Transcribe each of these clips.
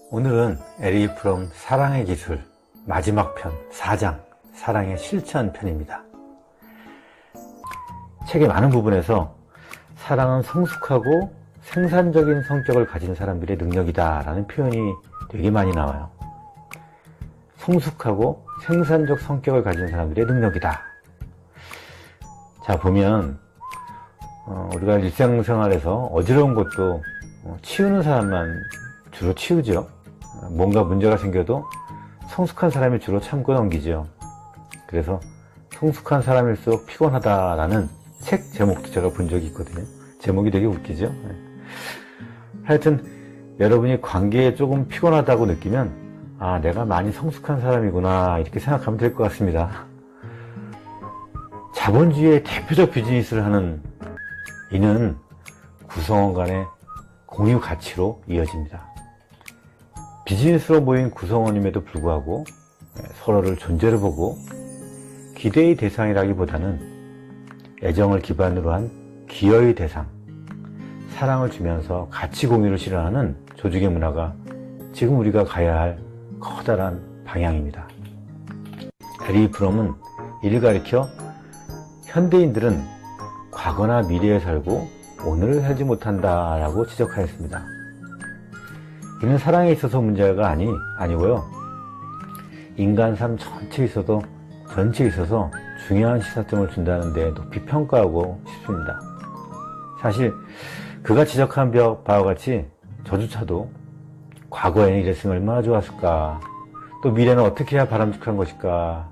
오늘은 에릭 프롬 사랑의 기술 마지막 편 4장 사랑의 실천 편입니다. 책의 많은 부분에서 사랑은 성숙하고 생산적인 성격을 가진 사람들의 능력이다 라는 표현이 되게 많이 나와요. 성숙하고 생산적 성격을 가진 사람들의 능력이다. 자, 보면 우리가 일상생활에서 어지러운 것도 치우는 사람만 주로 치우죠. 뭔가 문제가 생겨도 성숙한 사람이 주로 참고 넘기죠. 그래서 성숙한 사람일수록 피곤하다라는 책 제목도 제가 본 적이 있거든요. 제목이 되게 웃기죠. 하여튼 여러분이 관계에 조금 피곤하다고 느끼면 아, 내가 많이 성숙한 사람이구나 이렇게 생각하면 될 것 같습니다. 자본주의의 대표적 비즈니스를 하는 이는 구성원 간의 공유 가치로 이어집니다. 비즈니스로 모인 구성원임에도 불구하고 서로를 존재로 보고 기대의 대상이라기보다는 애정을 기반으로 한 기여의 대상, 사랑을 주면서 가치 공유를 실현하는 조직의 문화가 지금 우리가 가야 할 커다란 방향입니다. 에릭 프롬은 이를 가리켜 현대인들은 과거나 미래에 살고 오늘을 살지 못한다 라고 지적하였습니다. 이는 사랑에 있어서 문제가 아니고요. 인간 삶 전체에 있어서 중요한 시사점을 준다는 데 높이 평가하고 싶습니다. 사실 그가 지적한 바와 같이 저조차도 과거에는 이랬으면 얼마나 좋았을까, 또 미래는 어떻게 해야 바람직한 것일까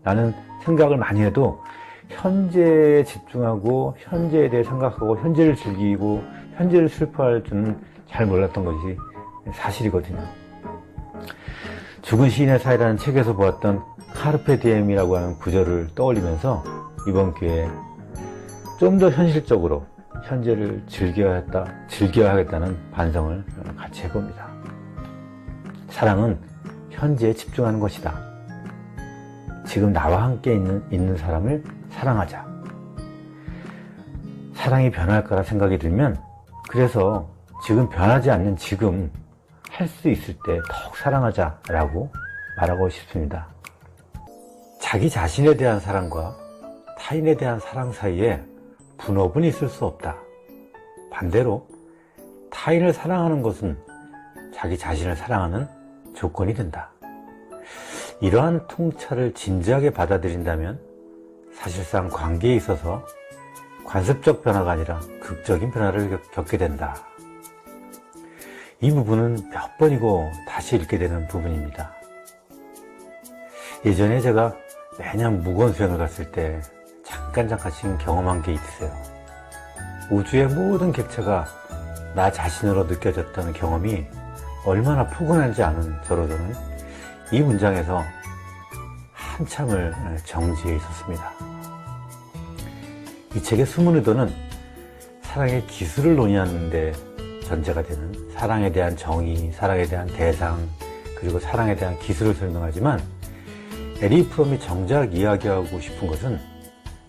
라는 생각을 많이 해도 현재에 집중하고 현재에 대해 생각하고 현재를 즐기고 현재를 슬퍼할 줄은 잘 몰랐던 것이 사실이거든요. 죽은 시인의 사이라는 책에서 보았던 카르페 디엠이라고 하는 구절을 떠올리면서 이번 기회에 좀 더 현실적으로 현재를 즐겨야 하겠다는 반성을 같이 해봅니다. 사랑은 현재에 집중하는 것이다. 지금 나와 함께 있는 사람을 사랑하자. 사랑이 변할 거라 생각이 들면 그래서 지금 변하지 않는 지금 할 수 있을 때 더욱 사랑하자라고 말하고 싶습니다. 자기 자신에 대한 사랑과 타인에 대한 사랑 사이에 분업은 있을 수 없다. 반대로 타인을 사랑하는 것은 자기 자신을 사랑하는 조건이 된다. 이러한 통찰을 진지하게 받아들인다면 사실상 관계에 있어서 관습적 변화가 아니라 극적인 변화를 겪게 된다. 이 부분은 몇 번이고 다시 읽게 되는 부분입니다. 예전에 제가 매년 무거운 수행을 갔을 때 잠깐씩 경험한 게 있어요. 우주의 모든 객체가 나 자신으로 느껴졌다는 경험이 얼마나 포근하지 않은 저로서는 이 문장에서 한참을 정지해 있었습니다. 이 책의 숨은 의도는 사랑의 기술을 논의하는 데 전제가 되는 사랑에 대한 정의, 사랑에 대한 대상, 그리고 사랑에 대한 기술을 설명하지만 에릭 프롬이 정작 이야기하고 싶은 것은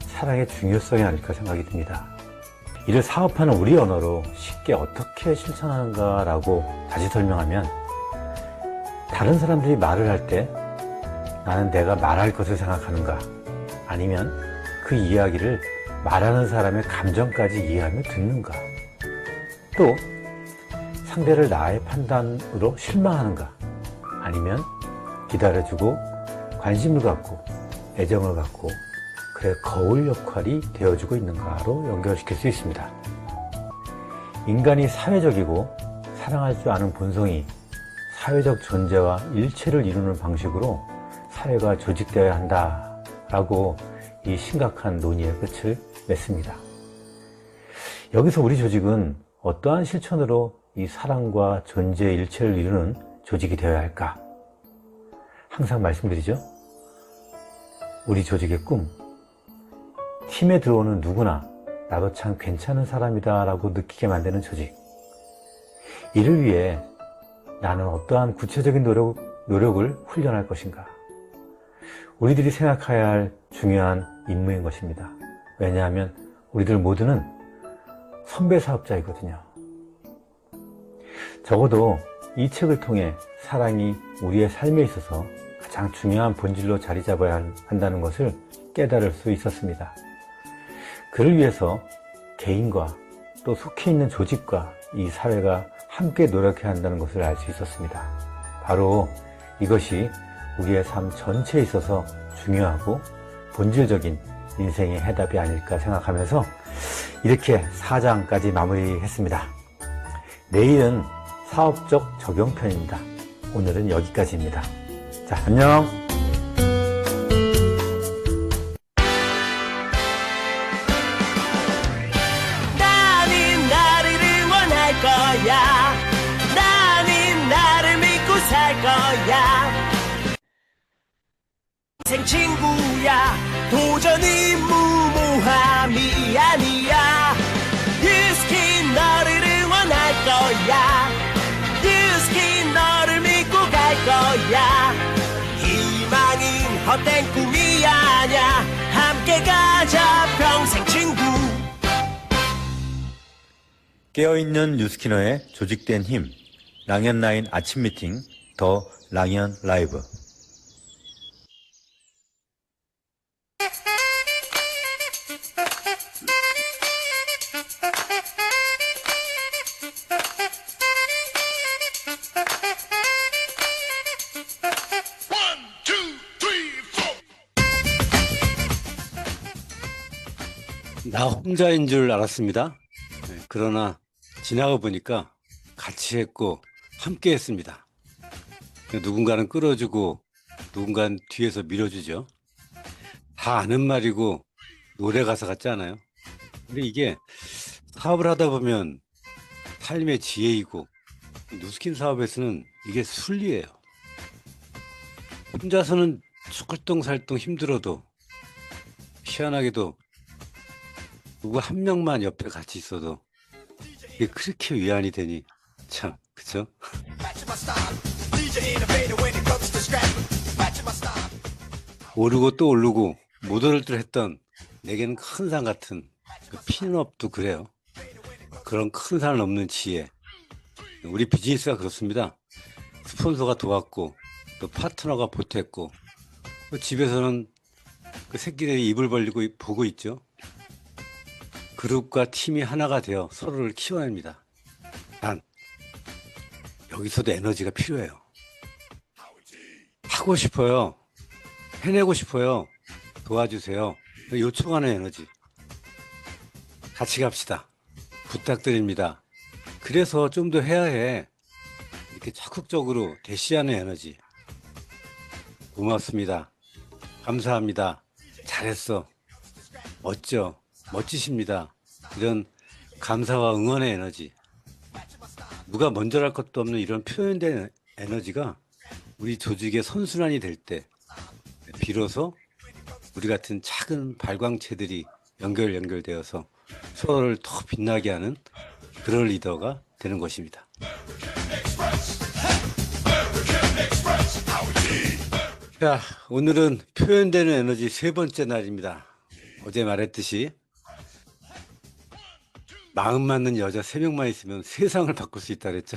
사랑의 중요성이 아닐까 생각이 듭니다. 이를 사업하는 우리 언어로 쉽게 어떻게 실천하는가라고 다시 설명하면 다른 사람들이 말을 할 때 나는 내가 말할 것을 생각하는가, 아니면 그 이야기를 말하는 사람의 감정까지 이해하며 듣는가, 또 상대를 나의 판단으로 실망하는가, 아니면 기다려주고 관심을 갖고 애정을 갖고 그의 거울 역할이 되어주고 있는가로 연결시킬 수 있습니다. 인간이 사회적이고 사랑할 줄 아는 본성이 사회적 존재와 일체를 이루는 방식으로 사회가 조직되어야 한다라고 이 심각한 논의의 끝을 맺습니다. 여기서 우리 조직은 어떠한 실천으로 이 사랑과 존재의 일체를 이루는 조직이 되어야 할까? 항상 말씀드리죠. 우리 조직의 꿈, 팀에 들어오는 누구나 나도 참 괜찮은 사람이다 라고 느끼게 만드는 조직. 이를 위해 나는 어떠한 구체적인 노력을 훈련할 것인가? 우리들이 생각해야 할 중요한 임무인 것입니다. 왜냐하면 우리들 모두는 선배 사업자이거든요. 적어도 이 책을 통해 사랑이 우리의 삶에 있어서 가장 중요한 본질로 자리 잡아야 한다는 것을 깨달을 수 있었습니다. 그를 위해서 개인과 또 속해 있는 조직과 이 사회가 함께 노력해야 한다는 것을 알 수 있었습니다. 바로 이것이 우리의 삶 전체에 있어서 중요하고 본질적인 인생의 해답이 아닐까 생각하면서 이렇게 4장까지 마무리했습니다. 내일은 사업적 적용편입니다. 오늘은 여기까지입니다. 자, 안녕! 나는 나를 응원할 거야. 나는 나를 믿고 살 거야. 생 친구야. 도전은 무모함이 아니야. 유스킨 너를 응원할 거야. 유스킨 너를 믿고 갈 거야. 희망은 헛된 꿈이 아냐. 함께 가자 평생 친구. 깨어있는 뉴스키너의 조직된 힘, 랑현라인 아침 미팅, 더 랑현 라이브. 나 혼자인 줄 알았습니다. 그러나 지나가 보니까 같이 했고 함께 했습니다. 누군가는 끌어주고 누군가는 뒤에서 밀어주죠. 다 아는 말이고 노래 가사 같지 않아요? 근데 이게 사업을 하다 보면 삶의 지혜이고 누스킨 사업에서는 이게 순리예요. 혼자서는 쭈글똥살똥 힘들어도 희한하게도 누구 한 명만 옆에 같이 있어도 이게 그렇게 위안이 되니 참, 그쵸? 오르고 또 오르고 못 오를 듯 했던 내게는 큰 산 같은 그 핀업도 그래요. 그런 큰 산을 넘는 지혜. 우리 비즈니스가 그렇습니다. 스폰서가 도왔고 또 파트너가 보탰고 또 집에서는 그 새끼들이 입을 벌리고 보고 있죠. 그룹과 팀이 하나가 되어 서로를 키워냅니다. 단 여기서도 에너지가 필요해요. 하고 싶어요. 해내고 싶어요. 도와주세요. 요청하는 에너지. 같이 갑시다. 부탁드립니다. 그래서 좀 더 해야 해. 이렇게 적극적으로 대시하는 에너지. 고맙습니다. 감사합니다. 잘했어. 멋져. 멋지십니다. 이런 감사와 응원의 에너지. 누가 먼저랄 것도 없는 이런 표현된 에너지가 우리 조직의 선순환이 될 때 비로소 우리 같은 작은 발광체들이 연결되어서 서로를 더 빛나게 하는 그런 리더가 되는 것입니다. 자, 오늘은 표현되는 에너지 세 번째 날입니다. 어제 말했듯이 마음 맞는 여자 3명만 있으면 세상을 바꿀 수 있다 그랬죠.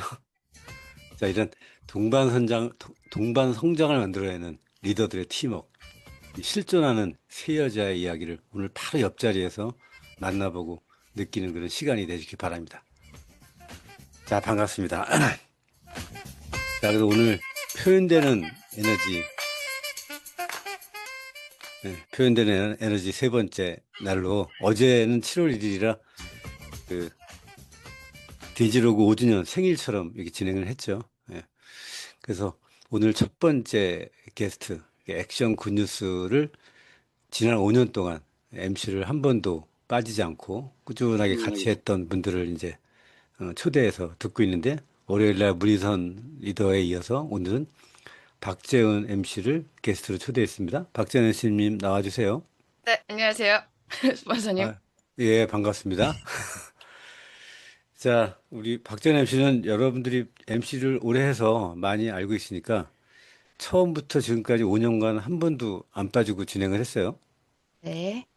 자, 이런 동반 성장을 만들어내는 리더들의 팀워크, 실존하는 세 여자의 이야기를 오늘 바로 옆자리에서 만나보고 느끼는 그런 시간이 되시기 바랍니다. 자, 반갑습니다. 자, 그래서 오늘 표현되는 에너지, 표현되는 에너지 세 번째 날로, 어제는 7월 1일이라 그 디지로그 5주년 생일처럼 이렇게 진행을 했죠. 그래서 오늘 첫 번째 게스트 액션 굿뉴스를 지난 5년 동안 MC를 한 번도 빠지지 않고 꾸준하게 같이 했던 분들을 이제 초대해서 듣고 있는데, 월요일날 문희선 리더에 이어서 오늘은 박재은 MC를 게스트로 초대했습니다. 박재은 MC님 나와주세요. 네, 안녕하세요. 스폰서님. 예, 반갑습니다. 자, 우리 박재은 MC는 여러분들이 MC를 오래 해서 많이 알고 있으니까 처음부터 지금까지 5년간 한 번도 안 빠지고 진행을 했어요. 네.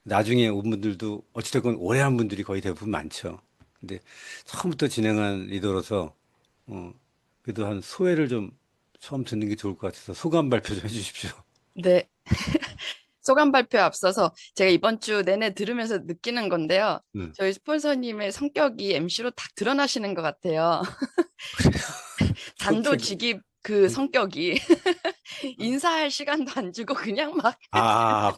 나중에 온 분들도 어찌됐건 오래 한 분들이 거의 대부분 많죠. 근데 처음부터 진행한 리더로서 그래도 한 소회를 좀 처음 듣는 게 좋을 것 같아서 소감 발표 좀 해주십시오. 네. 소감 발표에 앞서서 제가 이번 주 내내 들으면서 느끼는 건데요. 음. 저희 스폰서님의 성격이 MC로 딱 드러나시는 것 같아요. 성격이. 단도직입 그 음. 성격이 인사할 시간도 안 주고 그냥 막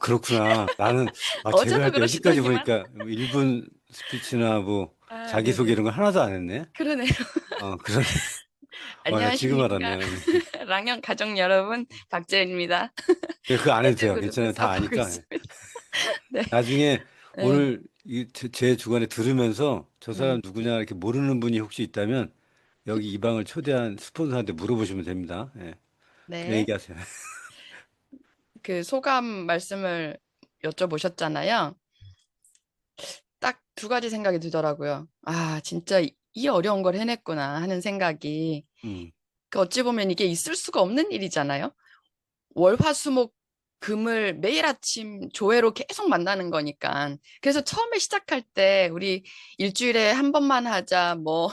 그렇구나. 나는, 어제도 제가 여기까지 그러시더니만 보니까 뭐 1분 스피치나 뭐 자기소개 네네. 이런 거 하나도 안 했네. 그러네요. 그러네. 나 지금 안녕하십니까. 알았네. 랑영 가족 여러분, 박재은입니다. 그거 안 해도 현재 돼요. 그룹을 괜찮아요. 다 사업하고 아니까. 예. 있습니다. 네. 나중에 네. 오늘 제 주간에 들으면서 저 사람 음, 누구냐 이렇게 모르는 분이 혹시 있다면 여기 이 방을 초대한 스폰서한테 물어보시면 됩니다. 예. 그냥 네. 얘기하세요. 그 소감 말씀을 여쭤보셨잖아요. 딱 두 가지 생각이 들더라고요. 아, 진짜 이 어려운 걸 해냈구나 하는 생각이. 음, 그 어찌 보면 이게 있을 수가 없는 일이잖아요. 월, 화, 수, 목, 금을 매일 아침 조회로 계속 만나는 거니까. 그래서 처음에 시작할 때 우리 일주일에 한 번만 하자, 뭐,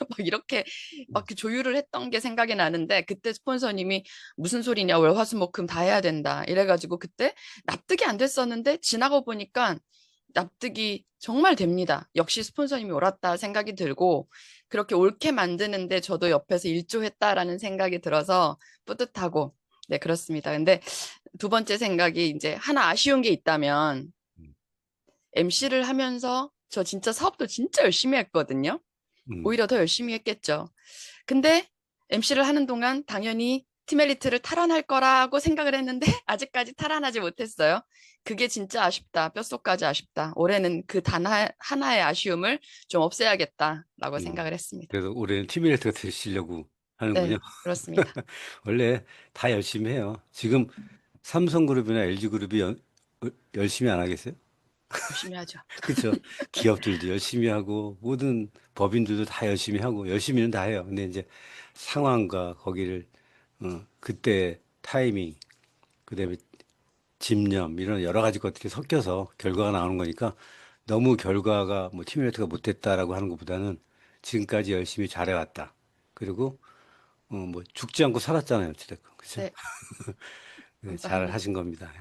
뭐 이렇게 막 그 조율을 했던 게 생각이 나는데 그때 스폰서님이 무슨 소리냐, 월, 화, 수, 목, 금 다 해야 된다. 이래가지고 그때 납득이 안 됐었는데 지나고 보니까 납득이 정말 됩니다. 역시 스폰서님이 옳았다 생각이 들고 그렇게 옳게 만드는데 저도 옆에서 일조했다라는 생각이 들어서 뿌듯하고 네, 그렇습니다. 근데 두 번째 생각이 이제 하나 아쉬운 게 있다면 음, MC를 하면서 저 진짜 사업도 진짜 열심히 했거든요. 음. 오히려 더 열심히 했겠죠. 근데 MC를 하는 동안 당연히 티멜리트를 탈환할 거라고 생각을 했는데 아직까지 탈환하지 못했어요. 그게 진짜 아쉽다. 뼛속까지 아쉽다. 올해는 그 단 하나의 아쉬움을 좀 없애야겠다라고 음. 생각을 했습니다. 그래서 올해는 팀메이트가 되시려고 하는군요. 네, 그렇습니다. 원래 다 열심히 해요. 지금 삼성그룹이나 LG그룹이 열심히 안 하겠어요? 열심히 하죠. 그렇죠. 기업들도 열심히 하고 모든 법인들도 다 열심히 하고 열심히는 다 해요. 근데 이제 상황과 거기를 그때 타이밍, 그다음에 집념 이런 여러 가지 것들이 섞여서 결과가 나오는 거니까 너무 결과가 뭐 팀메이트가 못했다라고 하는 것보다는 지금까지 열심히 잘해왔다. 그리고 뭐 죽지 않고 살았잖아요. 어찌됐건 그렇죠. 네, 네, 잘 감사합니다. 하신 겁니다.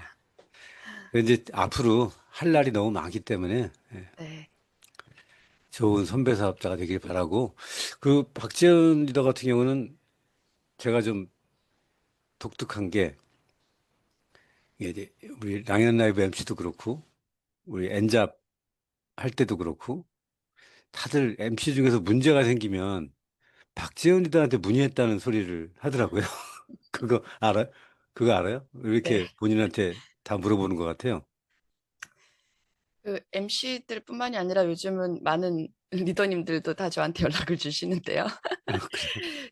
근데 이제 앞으로 할 날이 너무 많기 때문에 네. 좋은 선배 사업자가 되길 바라고 그 박지원 리더 같은 경우는 제가 좀 독특한 게 이게 이제 우리 랑연 라이브 MC도 그렇고 우리 엔잡 할 때도 그렇고 다들 MC 중에서 문제가 생기면 박지원 리더한테 문의했다는 소리를 하더라고요. 그거 알아요? 그거 알아요? 왜 네. 이렇게 본인한테 다 물어보는 것 같아요? 그 MC들 뿐만이 아니라 요즘은 많은 리더님들도 다 저한테 연락을 주시는데요. 그래요?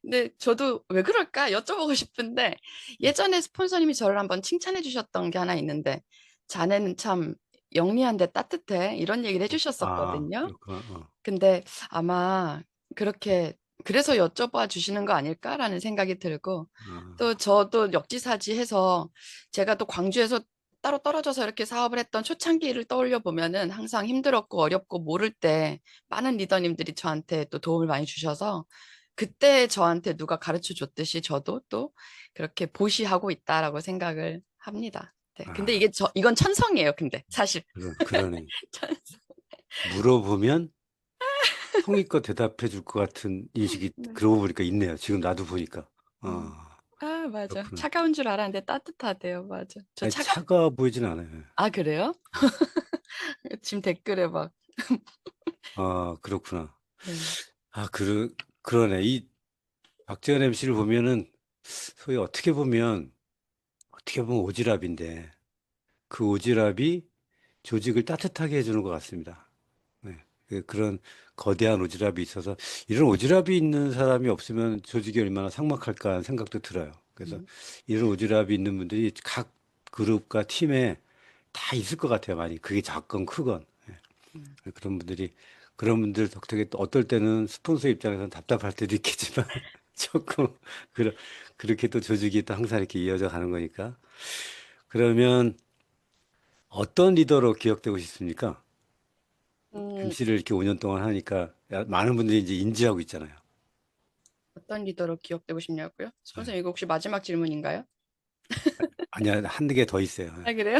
근데 저도 왜 그럴까 여쭤보고 싶은데 예전에 스폰서님이 저를 한번 칭찬해 주셨던 게 하나 있는데 자네는 참 영리한데 따뜻해 이런 얘기를 해주셨었거든요. 그렇구나. 근데 아마 그렇게 그래서 여쭤봐 주시는 거 아닐까라는 생각이 들고 또 어. 저도 역지사지해서 제가 또 광주에서 따로 떨어져서 이렇게 사업을 했던 초창기를 떠올려 보면은 항상 힘들었고 어렵고 모를 때 많은 리더님들이 저한테 또 도움을 많이 주셔서 그때 저한테 누가 가르쳐 줬듯이 저도 또 그렇게 보시하고 있다라고 생각을 합니다. 네. 근데 아, 이게 이건 천성이에요. 근데 사실 그러네. 물어보면 성의껏 대답해 줄 것 같은 인식이 네. 그러고 보니까 있네요. 지금 나도 보니까. 음. 아, 맞아. 그렇구나. 차가운 줄 알았는데 따뜻하대요. 맞아. 저 아니, 차가워 보이진 않아요. 아, 그래요? 지금 댓글에 막, 그렇구나. 네. 아, 그러네. 이 박재현 MC를 보면은 소위 어떻게 보면 오지랖인데 그 오지랖이 조직을 따뜻하게 해주는 것 같습니다. 네. 그런 거대한 오지랖이 있어서 이런 오지랖이 있는 사람이 없으면 조직이 얼마나 삭막할까 하는 생각도 들어요. 그래서 음, 이런 오지랖이 있는 분들이 각 그룹과 팀에 다 있을 것 같아요. 많이. 그게 작건 크건. 음. 그런 분들 덕택에 또 어떨 때는 스폰서 입장에서는 답답할 때도 있겠지만 조금 그러, 그렇게 또 조직이 또 항상 이렇게 이어져 가는 거니까. 그러면 어떤 리더로 기억되고 싶습니까? 음, MC를 이렇게 5년 동안 하니까 많은 분들이 이제 인지하고 있잖아요. 어떤 리더로 기억되고 싶냐고요? 선생님, 이거 혹시 마지막 질문인가요? 아니야, 한두 개 더 있어요. 아, 그래요?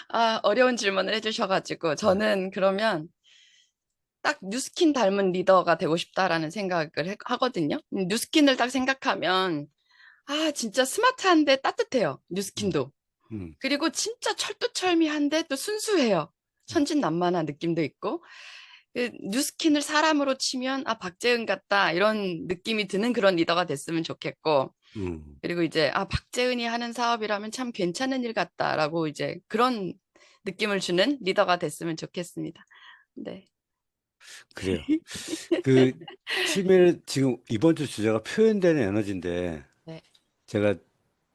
아, 어려운 질문을 해주셔가지고, 저는 그러면 딱 뉴스킨 닮은 리더가 되고 싶다라는 생각을 하거든요. 뉴스킨을 딱 생각하면, 아, 진짜 스마트한데 따뜻해요. 음, 뉴스킨도. 음, 그리고 진짜 철두철미한데 또 순수해요. 천진난만한 느낌도 있고. 뉴스킨을 사람으로 치면, 아, 박재은 같다. 이런 느낌이 드는 그런 리더가 됐으면 좋겠고. 음. 그리고 이제, 아, 박재은이 하는 사업이라면 참 괜찮은 일 같다라고 이제 그런 느낌을 주는 리더가 됐으면 좋겠습니다. 네. 그래요. 그 팀의 지금 이번 주 주제가 표현되는 에너지인데 네. 제가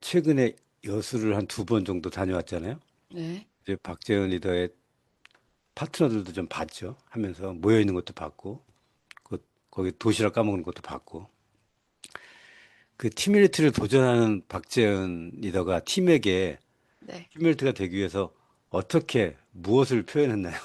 최근에 여수를 한 두 번 정도 다녀왔잖아요. 네. 이제 박재현 리더의 파트너들도 좀 봤죠. 하면서 모여 있는 것도 봤고, 거기 도시락 까먹는 것도 봤고. 그 팀메리트를 도전하는 박재현 리더가 팀에게 네. 팀메리트가 되기 위해서 어떻게 무엇을 표현했나요?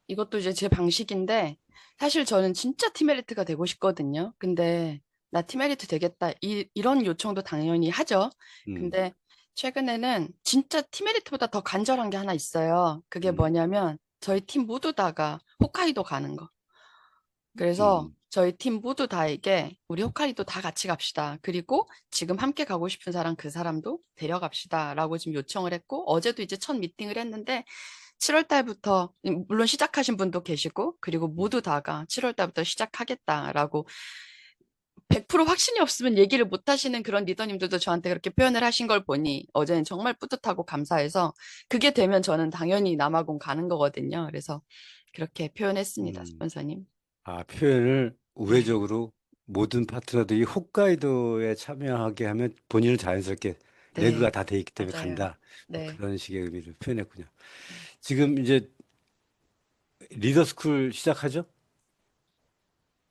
이것도 이제 제 방식인데, 사실 저는 진짜 티메리트가 되고 싶거든요. 근데, 나 티메리트 되겠다. 이런 요청도 당연히 하죠. 음, 근데, 최근에는 진짜 티메리트보다 더 간절한 게 하나 있어요. 그게 음, 뭐냐면, 저희 팀 모두 다가 홋카이도 가는 거. 그래서 음, 저희 팀 모두 다에게 우리 홋카이도 다 같이 갑시다. 그리고 지금 함께 가고 싶은 사람 그 사람도 데려갑시다. 라고 지금 요청을 했고 어제도 이제 첫 미팅을 했는데 7월 달부터 물론 시작하신 분도 계시고 그리고 모두 다가 7월 달부터 시작하겠다라고 100% 확신이 없으면 얘기를 못 하시는 그런 리더님들도 저한테 그렇게 표현을 하신 걸 보니 어제는 정말 뿌듯하고 감사해서 그게 되면 저는 당연히 남아공 가는 거거든요. 그래서 그렇게 표현했습니다, 음. 스폰서님. 아, 표현을 네. 우회적으로 모든 파트너들이 홋카이도에 참여하게 하면 본인은 자연스럽게 레그가 네, 다 돼 있기 때문에 맞아요. 간다. 뭐 네. 그런 식의 의미를 표현했군요. 지금 이제 리더스쿨 시작하죠?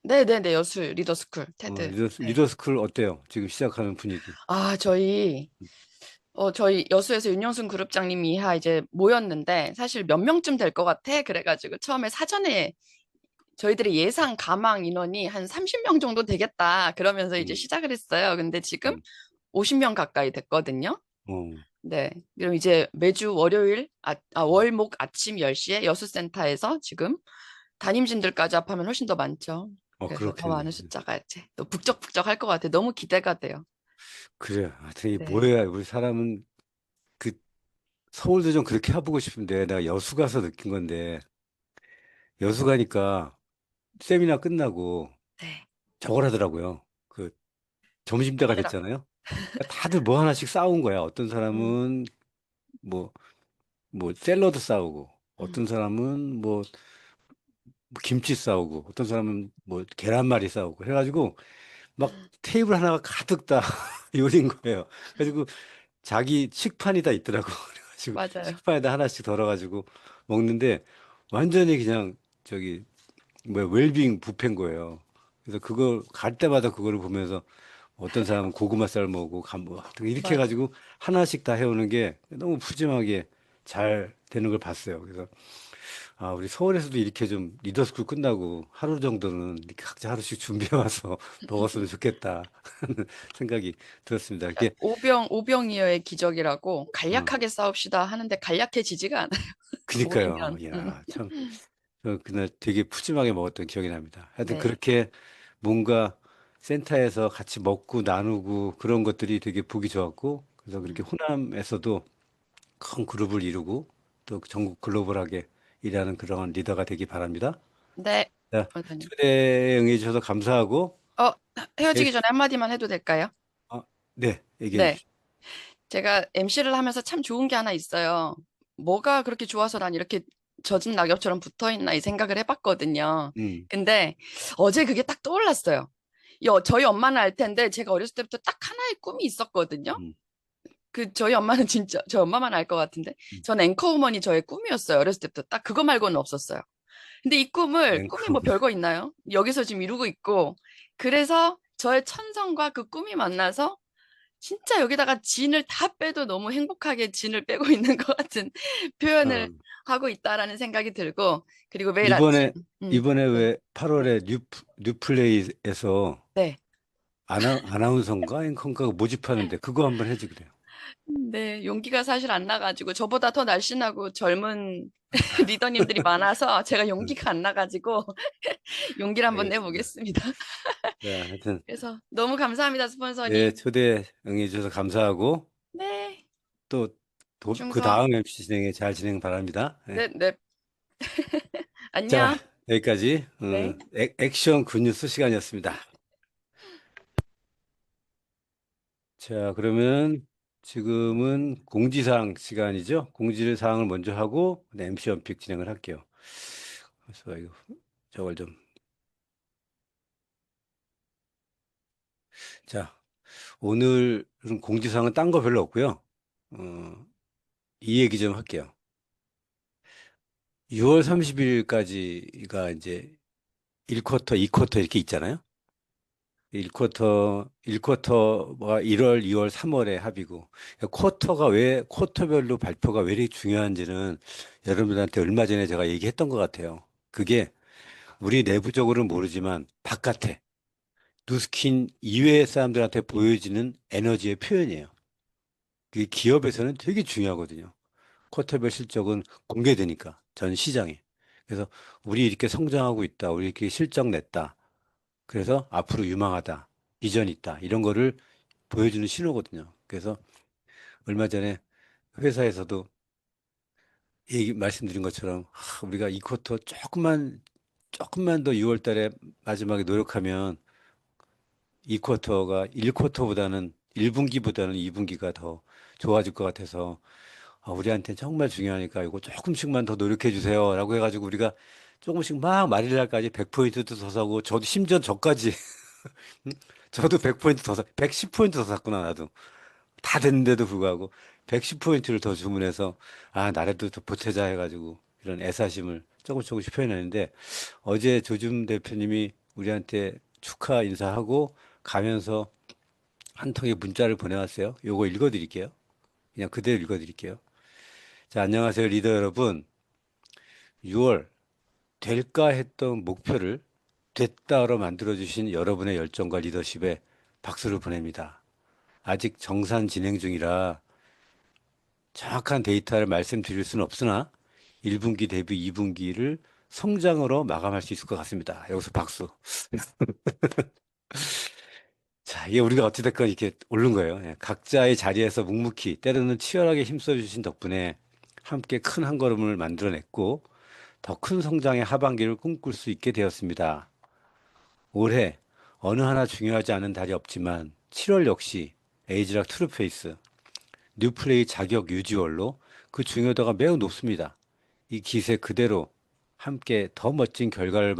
네네네, 여수 리더스쿨, 테드. 네. 리더스쿨 어때요? 지금 시작하는 분위기. 아, 저희 여수에서 윤영순 그룹장님이 이하 이제 모였는데, 사실 몇 명쯤 될 것 같아? 그래가지고 처음에 사전에 저희들의 예상 가망 인원이 한 30명 정도 되겠다. 그러면서 이제 음, 시작을 했어요. 근데 지금 음, 50명 가까이 됐거든요. 어, 네. 그럼 이제 매주 월요일, 월목 아침 10시에 여수센터에서 지금 담임진들까지 합하면 훨씬 더 많죠. 그래서 더 그렇겠네. 많은 숫자가 이제 또 북적북적 할 것 같아요. 너무 기대가 돼요. 그래요. 하여튼 이 네. 뭐야, 우리 사람은 그 서울도 좀 그렇게 해보고 싶은데 내가 여수 가서 느낀 건데 여수 가니까 세미나 끝나고 네. 저걸 하더라고요. 그 점심때가 뭐더라? 됐잖아요. 다들 뭐 하나씩 싸운 거야. 어떤 음, 사람은 뭐, 뭐 샐러드 싸우고, 음. 어떤 사람은 뭐 김치 싸우고, 어떤 사람은 뭐 계란말이 싸우고 해가지고 막 테이블 하나가 가득 다 요리인 거예요. 그래가지고 자기 식판이 다 있더라고. 그래가지고 맞아요. 식판에다 하나씩 덜어가지고 먹는데 완전히 그냥 저기 뭐야 웰빙 뷔페인 거예요. 그래서 그거 갈 때마다 그거를 보면서 어떤 사람은 고구마 쌀 먹고 뭐 하여튼 이렇게 맞아. 해가지고 하나씩 다 해오는 게 너무 푸짐하게 잘 되는 걸 봤어요. 그래서 아 우리 서울에서도 이렇게 좀 리더스쿨 끝나고 하루 정도는 이렇게 각자 하루씩 준비해 와서 먹었으면 좋겠다 하는 생각이 들었습니다. 이게 오병이어의 기적이라고 어, 간략하게 싸웁시다 하는데 간략해지지가 않아요. 그니까요. 모이면. 야 참. 그날 되게 푸짐하게 먹었던 기억이 납니다. 하여튼 네. 그렇게 뭔가 센터에서 같이 먹고 나누고 그런 것들이 되게 보기 좋았고, 그래서 그렇게 음. 호남에서도 큰 그룹을 이루고 또 전국 글로벌하게 일하는 그러한 리더가 되기 바랍니다. 네. 자, 원사님. 초대에 응해주셔서 감사하고, 어, 헤어지기 전에 게스트, 한마디만 해도 될까요? 네, 얘기해 네. 주시죠. 제가 MC를 하면서 참 좋은 게 하나 있어요. 뭐가 그렇게 좋아서 난 이렇게 젖은 낙엽처럼 붙어 있나 이 생각을 해봤거든요. 음, 근데 어제 그게 딱 떠올랐어요. 저희 엄마는 알 텐데 제가 어렸을 때부터 딱 하나의 꿈이 있었거든요. 음, 저희 엄마는 진짜 저희 엄마만 알 것 같은데 음. 전 앵커우먼이 저의 꿈이었어요. 어렸을 때부터 딱 그거 말고는 없었어요. 근데 이 꿈이 뭐 앵커. 별거 있나요? 여기서 지금 이루고 있고 그래서 저의 천성과 그 꿈이 만나서 진짜 여기다가 진을 다 빼도 너무 행복하게 진을 빼고 있는 것 같은 표현을 어, 하고 있다라는 생각이 들고, 그리고 매일 아침, 이번에 이번에 왜 8월에 뉴플레이에서 네. 아나운서인가 앵커인가 모집하는데 그거 한번 해지 그래요. 네, 용기가 사실 안 나가지고, 저보다 더 날씬하고 젊은 리더님들이 많아서 제가 음, 용기가 안 나가지고, 용기를 한번 알겠습니다. 내보겠습니다. 자, 하여튼 그래서 너무 감사합니다, 네, 스폰서님. 초대 응해주셔서 감사하고 네, 또 그 충성. 다음 MC 진행에 잘 진행 바랍니다. 네. 네, 네. 자, 안녕. 여기까지 네. 액션 굿뉴스 시간이었습니다. 자, 그러면 지금은 공지사항 시간이죠. 공지사항을 먼저 하고 MC 원픽 진행을 할게요. 그래서 이거 저걸 좀. 자, 오늘은 공지사항은 딴 거 별로 없고요. 이 얘기 좀 할게요. 6월 30일까지가 이제 1쿼터, 2쿼터 이렇게 있잖아요. 1쿼터가 1월, 2월, 3월에 합이고, 쿼터별로 발표가 왜 이렇게 중요한지는 여러분들한테 얼마 전에 제가 얘기했던 것 같아요. 그게 우리 내부적으로는 모르지만 바깥에, 누스킨 이외의 사람들한테 보여지는 에너지의 표현이에요. 그게 기업에서는 되게 중요하거든요. 쿼터별 실적은 공개되니까, 전 시장에. 그래서 우리 이렇게 성장하고 있다, 우리 이렇게 실적 냈다. 그래서 앞으로 유망하다, 비전 있다, 이런 거를 보여주는 신호거든요. 그래서 얼마 전에 회사에서도 말씀드린 것처럼 우리가 이 쿼터 조금만 더 6월 달에 마지막에 노력하면 이 쿼터가 1쿼터보다는 1분기보다는 2분기가 더 좋아질 것 같아서 우리한테 정말 중요하니까 이거 조금씩만 더 노력해 주세요라고 해가지고 우리가 조금씩 막 마릴날까지 100포인트도 더 사고 저도 심지어 저까지 응? 저도 100포인트 더 110포인트 더 샀구나 나도 다 됐는데도 불구하고 110포인트를 더 주문해서 나라도 더 보태자 해가지고 이런 애사심을 조금씩 표현했는데 어제 조준 대표님이 우리한테 축하 인사하고 가면서 한 통의 문자를 보내왔어요. 요거 읽어드릴게요. 그냥 그대로 읽어드릴게요. 자, 안녕하세요, 리더 여러분. 6월 될까 했던 목표를 됐다로 만들어주신 여러분의 열정과 리더십에 박수를 보냅니다. 아직 정산 진행 중이라 정확한 데이터를 말씀드릴 수는 없으나 1분기 대비 2분기를 성장으로 마감할 수 있을 것 같습니다. 여기서 박수. 자, 이게 우리가 어찌됐건 이렇게 오른 거예요. 예, 각자의 자리에서 묵묵히 때로는 치열하게 힘써주신 덕분에 함께 큰 한 걸음을 만들어냈고 더 큰 성장의 하반기를 꿈꿀 수 있게 되었습니다. 올해 어느 하나 중요하지 않은 달이 없지만 7월 역시 에이지락 트루페이스 뉴플레이 자격 유지월로 그 중요도가 매우 높습니다. 이 기세 그대로 함께 더 멋진 결과를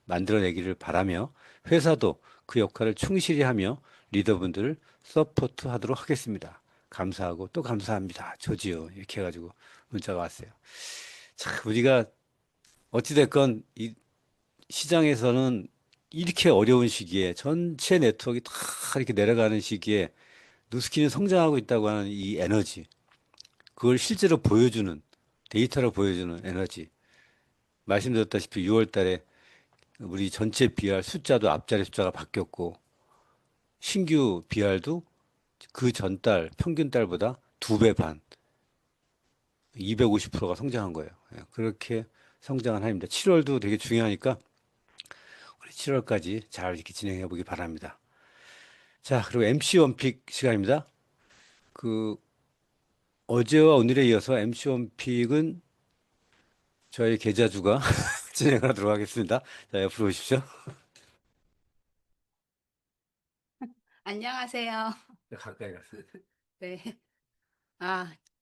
만들어내기를 바라며 회사도 그 역할을 충실히 하며 리더분들을 서포트하도록 하겠습니다. 감사하고 또 감사합니다. 조지요. 이렇게 해가지고 문자가 왔어요. 자, 우리가 어찌됐건 이 시장에서는 이렇게 어려운 시기에 전체 네트워크가 다 이렇게 내려가는 시기에 누스키는 성장하고 있다고 하는 이 에너지, 그걸 실제로 보여주는 데이터로 보여주는 에너지. 말씀드렸다시피 6월 달에 우리 전체 BR 숫자도 앞자리 숫자가 바뀌었고 신규 BR도 그 전달 평균 달보다 2배 반, 250%가 성장한 거예요. 예, 그렇게 성장한 해입니다. 7월도 되게 중요하니까 우리 7월까지 잘 이렇게 진행해 보기 바랍니다. 자, 그리고 MC 원픽 시간입니다. 그 어제와 오늘에 이어서 MC 원픽은 저희 계좌주가 진행하도록 하겠습니다. 자, 옆으로 오십시오. 안녕하세요. 가까이 가세요. 네.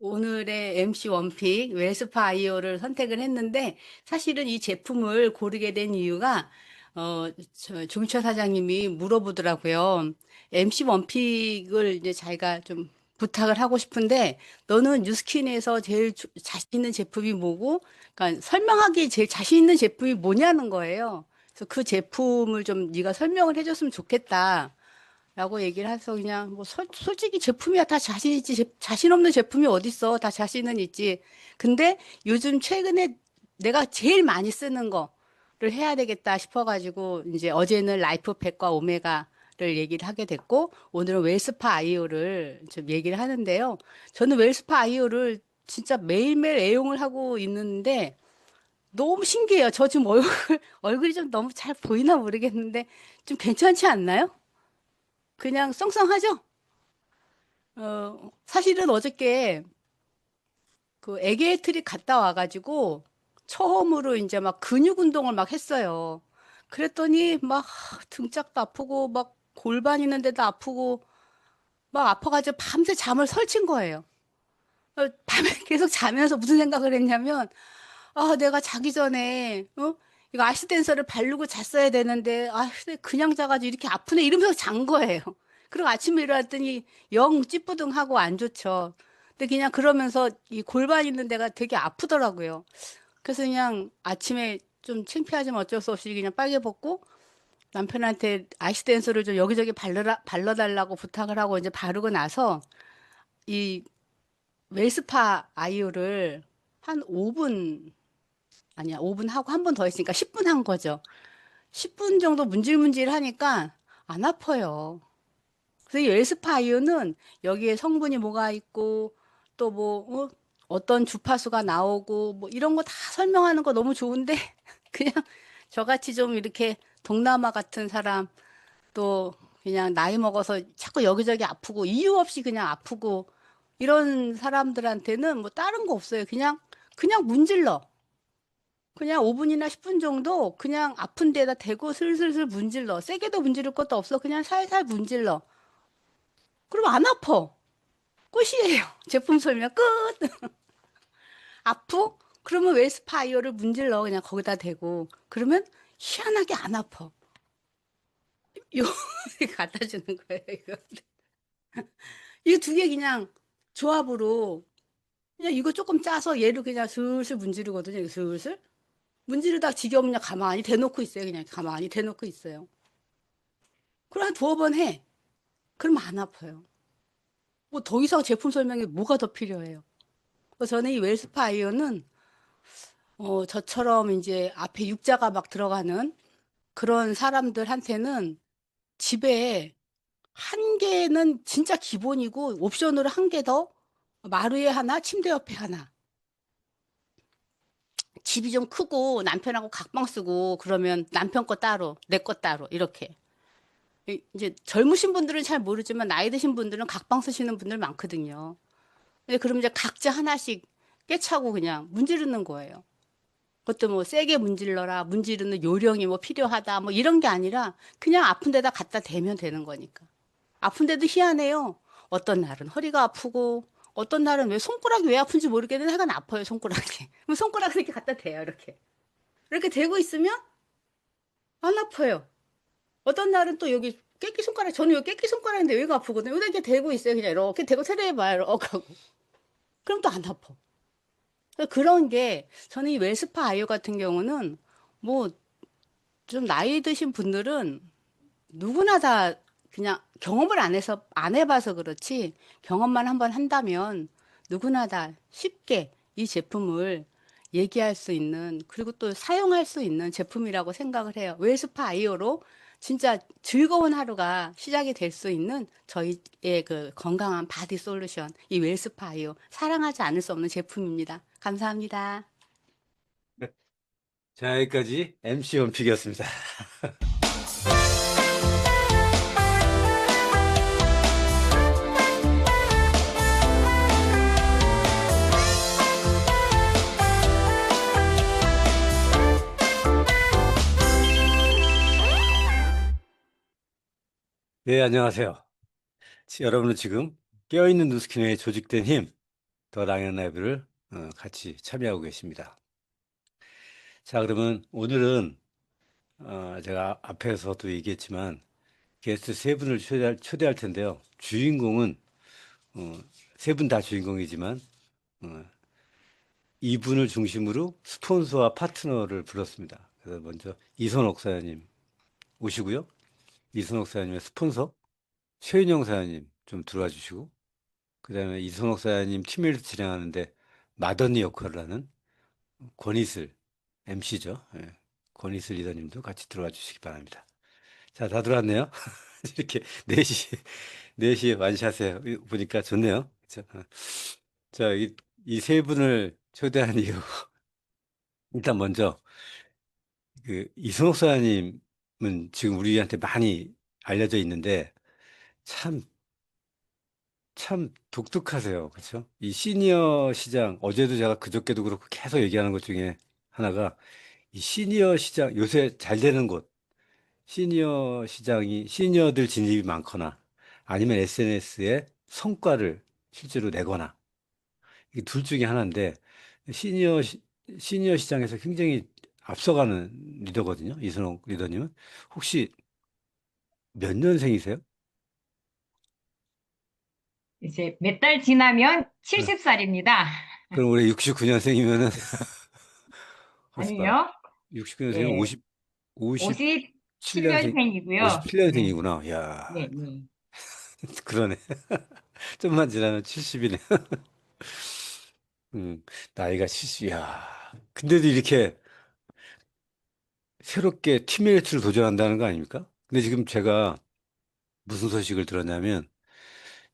오늘의 MC 원픽 웰스파 아이오를 선택을 했는데 사실은 이 제품을 고르게 된 이유가 조민철 사장님이 물어보더라고요. MC 원픽을 이제 자기가 좀 부탁을 하고 싶은데 너는 뉴스킨에서 제일 자신 있는 제품이 뭐고? 그러니까 설명하기 제일 자신 있는 제품이 뭐냐는 거예요. 그래서 그 제품을 좀 네가 설명을 해줬으면 좋겠다. 라고 얘기를 해서 그냥 뭐 솔직히 제품이야 다 자신 있지. 자신 없는 제품이 어딨어. 다 자신은 있지. 근데 요즘 최근에 내가 제일 많이 쓰는 거를 해야 되겠다 싶어가지고 이제 어제는 라이프팩과 오메가를 얘기를 하게 됐고 오늘은 웰스파 아이오를 좀 얘기를 하는데요. 저는 웰스파 아이오를 진짜 매일매일 애용을 하고 있는데 너무 신기해요. 저 지금 얼굴이 좀 너무 잘 보이나 모르겠는데 좀 괜찮지 않나요? 그냥 썽썽하죠? 사실은 어저께 그 에게트릭 갔다 와가지고 처음으로 이제 막 근육 운동을 막 했어요. 그랬더니 막 등짝도 아프고 막 골반 있는 데도 아프고 막 아파가지고 밤새 잠을 설친 거예요. 밤에 계속 자면서 무슨 생각을 했냐면 아, 내가 자기 전에, 이거 아시댄서를 바르고 잤어야 되는데, 아, 근데 그냥 자가지고 이렇게 아프네. 이러면서 잔 거예요. 그리고 아침에 일어났더니 영 찌뿌둥하고 안 좋죠. 근데 그냥 그러면서 이 골반 있는 데가 되게 아프더라고요. 그래서 그냥 아침에 좀 창피하지만 어쩔 수 없이 그냥 빨개 벗고 남편한테 아이스댄서를 좀 여기저기 발라달라고 부탁을 하고 이제 바르고 나서 이 웰스파 아이오를 한 5분 아니야, 5분 하고 한 번 더 했으니까 10분 한 거죠. 10분 정도 문질문질 하니까 안 아파요. 그래서 이 웰스파이오는 여기에 성분이 뭐가 있고 또 뭐 어떤 주파수가 나오고 뭐 이런 거 다 설명하는 거 너무 좋은데 그냥 저같이 좀 이렇게 동남아 같은 사람 또 그냥 나이 먹어서 자꾸 여기저기 아프고 이유 없이 그냥 아프고 이런 사람들한테는 뭐 다른 거 없어요. 그냥 문질러. 그냥 5분이나 10분 정도 그냥 아픈 데다 대고 슬슬슬 문질러. 세게도 문지를 것도 없어. 그냥 살살 문질러. 그럼 안 아파. 끝이에요. 제품 설명 끝. 아프? 그러면 웰스파이어를 문질러. 그냥 거기다 대고. 그러면 희한하게 안 아파. 요 갖다 주는 거예요, 이거. 이거 두 개 그냥 조합으로 그냥 이거 조금 짜서 얘를 그냥 슬슬 문지르거든요. 이거 슬슬. 문지르다 지겨우면 그냥 가만히 대놓고 있어요. 그냥 가만히 대놓고 있어요. 그럼 한 두어 번 해. 그러면 안 아파요. 뭐 더 이상 제품 설명이 뭐가 더 필요해요. 그래서 저는 이 웰스파 아이오는 저처럼 이제 앞에 육자가 막 들어가는 그런 사람들한테는 집에 한 개는 진짜 기본이고 옵션으로 한 개 더 마루에 하나, 침대 옆에 하나. 집이 좀 크고 남편하고 각방 쓰고 그러면 남편 거 따로, 내 거 따로 이렇게. 이제 젊으신 분들은 잘 모르지만 나이 드신 분들은 각방 쓰시는 분들 많거든요. 근데 그럼 이제 각자 하나씩 깨차고 그냥 문지르는 거예요. 그것도 뭐 세게 문질러라, 문지르는 요령이 뭐 필요하다, 뭐 이런 게 아니라 그냥 아픈 데다 갖다 대면 되는 거니까. 아픈 데도 희한해요. 어떤 날은 허리가 아프고, 어떤 날은 왜 손가락이 왜 아픈지 모르겠는데 하여간 아파요, 손가락이. 그럼 손가락을 이렇게 갖다 대요, 이렇게. 이렇게 대고 있으면 안 아파요. 어떤 날은 또 여기 깨끼 손가락, 저는 여기 깨끼 손가락인데 여기가 아프거든요. 여기다 이렇게 대고 있어요. 그냥 이렇게 대고 테레해봐요. 이렇게 하고. 그럼 또 안 아파. 그런 게 저는 이 웰스파 아이오 같은 경우는 뭐 좀 나이 드신 분들은 누구나 다 그냥 경험을 안 해봐서 그렇지 경험만 한번 한다면 누구나 다 쉽게 이 제품을 얘기할 수 있는 그리고 또 사용할 수 있는 제품이라고 생각을 해요. 웰스파 아이오로 진짜 즐거운 하루가 시작이 될 수 있는 저희의 그 건강한 바디 솔루션 이 웰스파 아이오 사랑하지 않을 수 없는 제품입니다. 감사합니다. 자, 여기까지 MC 원픽이었습니다. 네, 안녕하세요. 여러분은 지금 깨어있는 누스키너의 조직된 힘, 더 랑앤 라이브를 같이 참여하고 계십니다. 자, 그러면 오늘은 제가 앞에서도 얘기했지만 게스트 세 분을 초대할 텐데요. 주인공은 세 분 다 주인공이지만 이분을 중심으로 스폰서와 파트너를 불렀습니다. 그래서 먼저 이선옥 사장님 오시고요. 이선옥 사장님의 스폰서, 최윤영 사장님 좀 들어와 주시고, 그다음에 이선옥 사장님 팀메이트 진행하는데 마더니 역할을 하는 권희슬 MC죠. 예. 권희슬 리더님도 같이 들어와 주시기 바랍니다. 자, 다 들어왔네요. 이렇게 4시, 4시에 완샷해 보니까 좋네요. 그쵸? 자, 이 세 분을 초대한 이유. 일단 먼저, 이순옥 사장님은 지금 우리한테 많이 알려져 있는데, 참, 참 독특하세요. 그쵸? 이 시니어 시장, 어제도 제가 그저께도 그렇고 계속 얘기하는 것 중에 하나가, 이 시니어 시장, 요새 잘 되는 곳, 시니어들 진입이 많거나, 아니면 SNS에 성과를 실제로 내거나, 이게 둘 중에 하나인데, 시니어, 시- 시니어 시장에서 굉장히 앞서가는 리더거든요. 이선옥 리더님은. 혹시 몇 년생이세요? 이제 몇 달 지나면 70살입니다. 그럼 올해 69년생이면은, 벌써 봐. 아니요. 69년생이면 예, 57년생, 57년생이고요. 네, 57년생이구나. 야, 네, 네. 그러네. 좀만 지나면 70이네. 나이가 70, 야. 근데도 이렇게 새롭게 팀메이트를 도전한다는 거 아닙니까? 근데 지금 제가 무슨 소식을 들었냐면,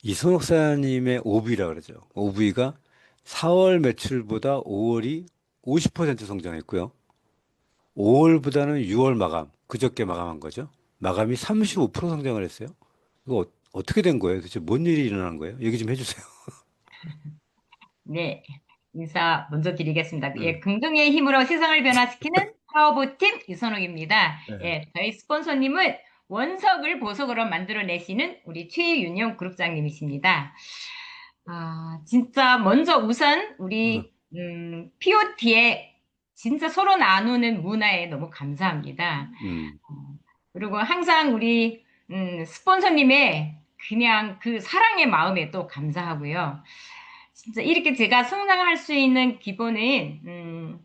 이선옥 사장님의 OV라 그러죠. OV가 4월 매출보다 5월이 50% 성장했고요. 5월보다는 6월 마감, 그저께 마감한 거죠. 마감이 35% 성장을 했어요. 이거 어떻게 된 거예요? 도대체 뭔 일이 일어난 거예요? 얘기 좀 해주세요. 네, 인사 먼저 드리겠습니다. 예, 음. 긍정의 힘으로 세상을 변화시키는 파워보팀 유선옥입니다. 네. 예, 저희 스폰서님은 원석을 보석으로 만들어내시는 우리 최윤영 그룹장님이십니다. 아, 진짜 먼저 우선 음. 우리 POT에 진짜 서로 나누는 문화에 너무 감사합니다. 음. 그리고 항상 우리 스폰서님의 그냥 그 사랑의 마음에 또 감사하고요. 진짜 이렇게 제가 성장할 수 있는 기본은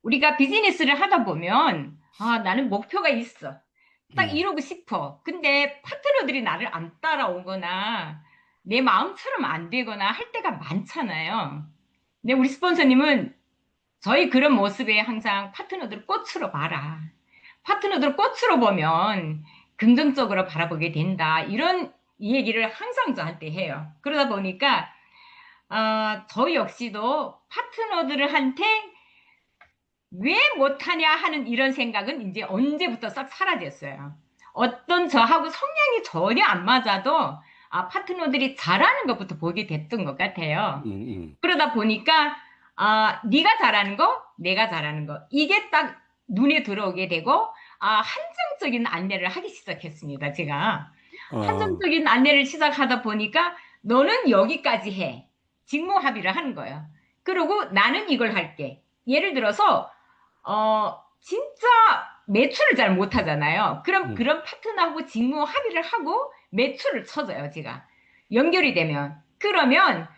우리가 비즈니스를 하다 보면 아, 나는 목표가 있어. 딱 음. 이루고 싶어. 근데 파트너들이 나를 안 따라오거나 내 마음처럼 안 되거나 할 때가 많잖아요. 근데 우리 스폰서님은 저희 그런 모습에 항상 파트너들 꽃으로 봐라. 파트너들 꽃으로 보면 긍정적으로 바라보게 된다. 이런 얘기를 항상 저한테 해요. 그러다 보니까 저 역시도 파트너들한테 왜 못하냐 하는 이런 생각은 이제 언제부터 싹 사라졌어요. 어떤 저하고 성향이 전혀 안 맞아도 파트너들이 잘하는 것부터 보게 됐던 것 같아요. 음. 그러다 보니까 네가 잘하는 거, 내가 잘하는 거 이게 딱 눈에 들어오게 되고 한정적인 안내를 하기 시작했습니다. 제가 아, 한정적인 안내를 시작하다 보니까 너는 여기까지 해. 직무 합의를 하는 거예요. 그리고 나는 이걸 할게. 예를 들어서 진짜 매출을 잘 못하잖아요. 그럼 음. 그런 파트너하고 직무 합의를 하고 매출을 쳐줘요, 제가. 연결이 되면. 그러면,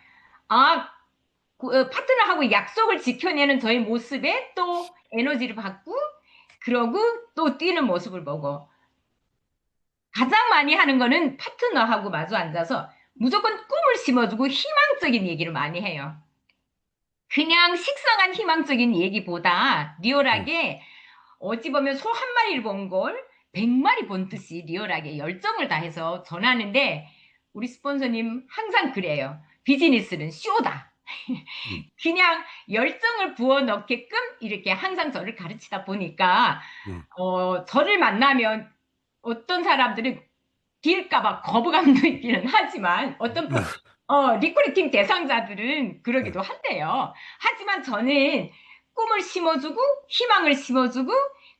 파트너하고 약속을 지켜내는 저희 모습에 또 에너지를 받고, 그러고 또 뛰는 모습을 보고. 가장 많이 하는 거는 파트너하고 마주 앉아서 무조건 꿈을 심어주고 희망적인 얘기를 많이 해요. 그냥 식상한 희망적인 얘기보다 음. 리얼하게 어찌 보면 소 한 마리를 본 걸 100마리 본 듯이 리얼하게 열정을 다해서 전하는데 우리 스폰서님 항상 그래요. 비즈니스는 쇼다. 음. 그냥 열정을 부어 넣게끔 이렇게 항상 저를 가르치다 보니까 음. 저를 만나면 어떤 사람들은 뒤일까봐 거부감도 있기는 하지만 리크루팅 대상자들은 그러기도 한데요. 하지만 저는 꿈을 심어주고 희망을 심어주고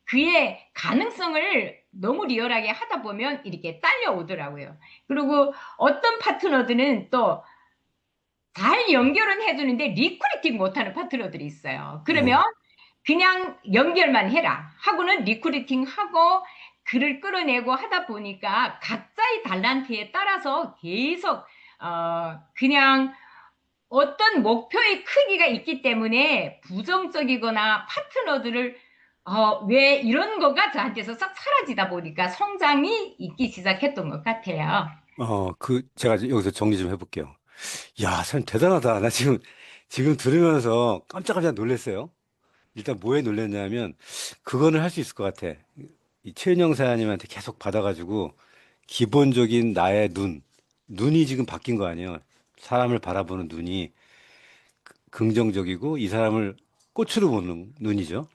그의 가능성을 너무 리얼하게 하다 보면 이렇게 딸려오더라고요. 그리고 어떤 파트너들은 또 잘 연결은 해주는데 리크루팅 못하는 파트너들이 있어요. 그러면 어. 그냥 연결만 해라 하고는 리크루팅 하고 글을 끌어내고 하다 보니까 각자의 달란트에 따라서 계속 그냥 어떤 목표의 크기가 있기 때문에 부정적이거나 파트너들을 왜 이런 거가 저한테서 싹 사라지다 보니까 성장이 있기 시작했던 것 같아요. 제가 여기서 정리 좀 해볼게요. 야, 참 대단하다. 나 지금 들으면서 깜짝깜짝 놀랐어요. 일단 뭐에 놀랐냐면, 그거는 할 수 있을 것 같아. 이 최은영 사장님한테 계속 받아가지고, 기본적인 나의 눈이 지금 바뀐 거 아니에요. 사람을 바라보는 눈이 긍정적이고, 이 사람을 꽃으로 보는 눈이죠.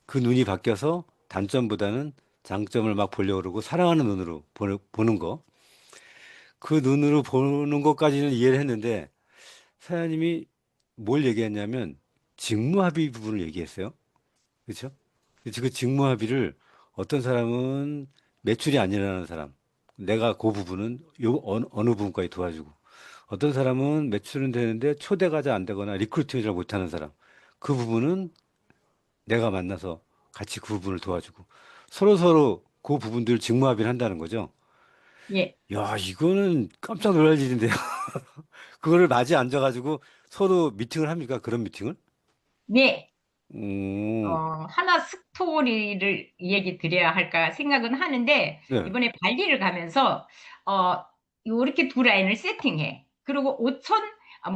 그 눈이 바뀌어서 단점보다는 장점을 막 보려고 그러고, 사랑하는 눈으로 보는 거. 그 눈으로 보는 것까지는 이해를 했는데, 사장님이 뭘 얘기했냐면 직무합의 부분을 얘기했어요. 그렇죠? 그 직무합의를 어떤 사람은 매출이 안 일어나는 사람, 내가 그 부분은 어느 부분까지 도와주고, 어떤 사람은 매출은 되는데 초대가 잘 안 되거나 리크루팅을 잘 못하는 사람, 그 부분은 내가 만나서 같이 그 부분을 도와주고, 서로 그 부분들 직무합의를 한다는 거죠. 예, 야, 이거는 깜짝 놀랄 일인데요. 그거를 맞이 앉아가지고 서로 미팅을 합니까? 그런 미팅을? 네. 오, 하나 스토리를 얘기 드려야 할까 생각은 하는데, 네. 이번에 발리를 가면서, 요렇게 두 라인을 세팅해. 그리고 5천,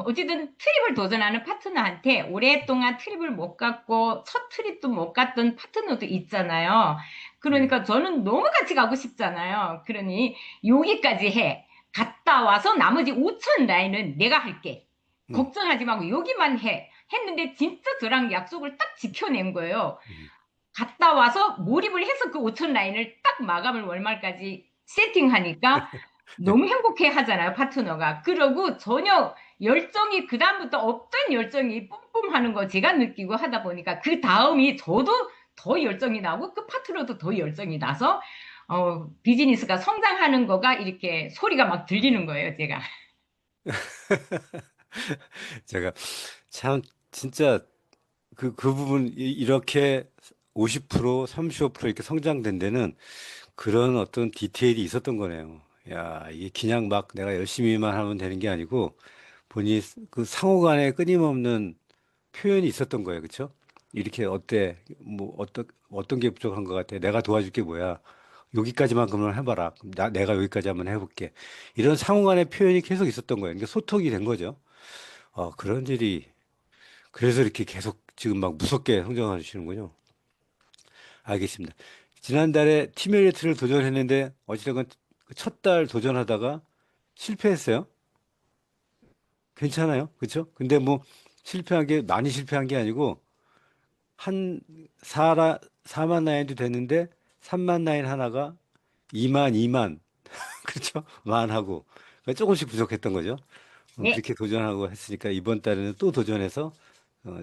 어쨌든 트립을 도전하는 파트너한테 오랫동안 트립을 못 갔고, 첫 트립도 못 갔던 파트너도 있잖아요. 음, 그러니까 저는 너무 같이 가고 싶잖아요. 그러니, 여기까지 해. 갔다 와서 나머지 5천 라인은 내가 할게. 음, 걱정하지 말고 여기만 해. 했는데 진짜 저랑 약속을 딱 지켜낸 거예요. 음. 갔다 와서 몰입을 해서 그 5천 라인을 딱 마감을 월말까지 세팅하니까 네. 너무 행복해 하잖아요, 파트너가. 그러고 전혀 열정이 그다음부터 없던 열정이 뿜뿜 하는 거 제가 느끼고 하다 보니까 그 다음이 저도 더 열정이 나고 그 파트너도 더 열정이 나서 비즈니스가 성장하는 거가 이렇게 소리가 막 들리는 거예요, 제가. 제가 참 진짜 그 부분 이렇게 50%, 35% 이렇게 성장된 데는 그런 어떤 디테일이 있었던 거네요. 야, 이게 그냥 막 내가 열심히만 하면 되는 게 아니고 보니 그 상호 간에 끊임없는 표현이 있었던 거예요. 그렇죠? 이렇게 어때? 뭐 어떤 게 부족한 것 같아? 내가 도와줄 게 뭐야? 여기까지만큼은 해봐라. 내가 여기까지 한번 해볼게. 이런 상호 간의 표현이 계속 있었던 거예요. 그러니까 소통이 된 거죠. 그런 일이 그래서 이렇게 계속 지금 막 무섭게 성장하시는군요. 알겠습니다. 지난달에 티메리트를 도전했는데 어찌됐건 첫 달 도전하다가 실패했어요. 괜찮아요. 그렇죠? 근데 뭐 실패한 게 많이 실패한 게 아니고 한 4만 라인도 됐는데 3만 라인 하나가 2만 그렇죠? 만하고 그러니까 조금씩 부족했던 거죠. 네. 그렇게 도전하고 했으니까 이번 달에는 또 도전해서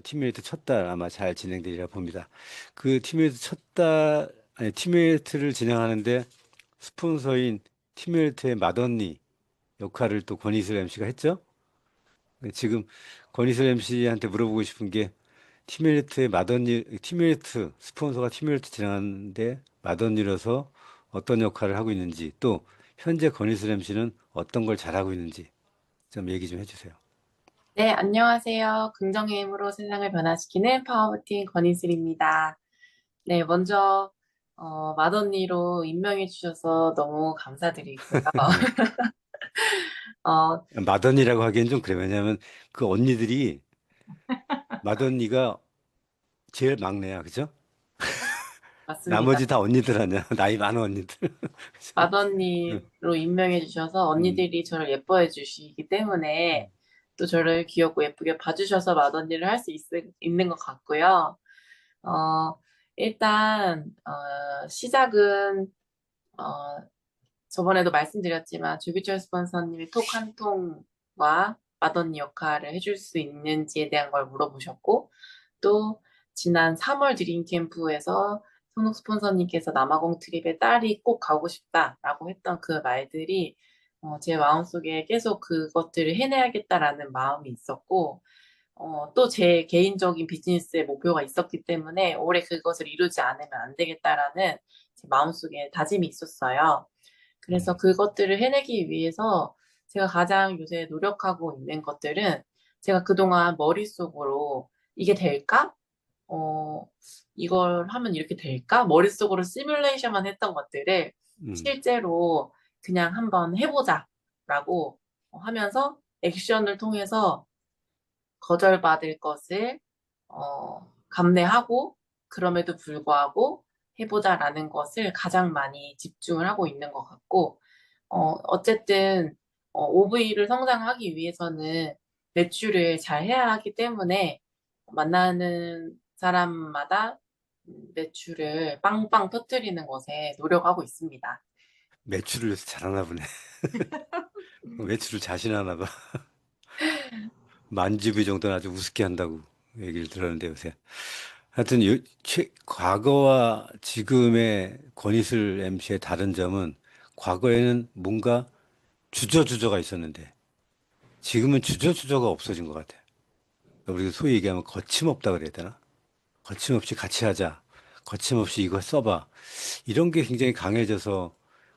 팀메이트 첫 달 아마 잘 진행되리라 봅니다. 그 팀메이트 첫 달, 아니, 팀메이트를 진행하는데 스폰서인 팀메이트의 맏언니 역할을 또 권희슬 MC가 했죠. 지금 권희슬 MC한테 물어보고 싶은 게 팀메이트의 맏언니, 팀메이트, 스폰서가 팀메이트 진행하는데 맏언니로서 어떤 역할을 하고 있는지 또 현재 권희슬 MC는 어떤 걸 잘하고 있는지 좀 얘기 좀 해주세요. 네, 안녕하세요. 긍정의 힘으로 세상을 변화시키는 파워부팅 권인슬입니다. 네, 먼저 맏언니로 임명해 주셔서 너무 감사드리고요. 네. 어, 맏언니라고 하기엔 좀 그래요. 왜냐하면 그 언니들이 맏언니가 제일 막내야, 그죠? 맞습니다. 나머지 다 언니들 아니야. 나이 많은 언니들. 그죠? 응, 맏언니로 임명해 주셔서 음, 언니들이 저를 예뻐해 주시기 때문에 또 저를 귀엽고 예쁘게 봐주셔서 맏언니를 할 수 있는 것 같고요. 어, 일단 시작은 어, 저번에도 말씀드렸지만 조규철 스폰서님이 톡 한 통과 맏언니 역할을 해줄 수 있는지에 대한 걸 물어보셨고 또 지난 3월 드림 캠프에서 손욱 스폰서님께서 남아공 트립에 딸이 꼭 가고 싶다라고 했던 그 말들이 제 마음속에 계속 그것들을 해내야겠다라는 마음이 있었고 또 제 개인적인 비즈니스의 목표가 있었기 때문에 올해 그것을 이루지 않으면 안 되겠다라는 제 마음속에 다짐이 있었어요. 그래서 그것들을 해내기 위해서 제가 가장 요새 노력하고 있는 것들은 제가 그동안 머릿속으로 이게 될까? 어, 이걸 하면 이렇게 될까? 머릿속으로 시뮬레이션만 했던 것들을 음. 실제로 그냥 한번 해보자라고 하면서 액션을 통해서 거절받을 것을 감내하고 그럼에도 불구하고 해보자라는 것을 가장 많이 집중을 하고 있는 것 같고, 어쨌든 OV를 성장하기 위해서는 매출을 잘 해야 하기 때문에 만나는 사람마다 매출을 빵빵 터뜨리는 것에 노력하고 있습니다. 매출을 요새 잘하나 보네. 매출을 자신하나 봐. 만주비 정도는 아주 우습게 한다고 얘기를 들었는데 요새. 하여튼 과거와 지금의 권희슬 MC의 다른 점은 과거에는 뭔가 주저주저가 있었는데 지금은 주저주저가 없어진 것 같아요. 우리가 소위 얘기하면 거침없다 그래야 되나? 거침없이 같이 하자. 거침없이 이거 써봐. 이런 게 굉장히 강해져서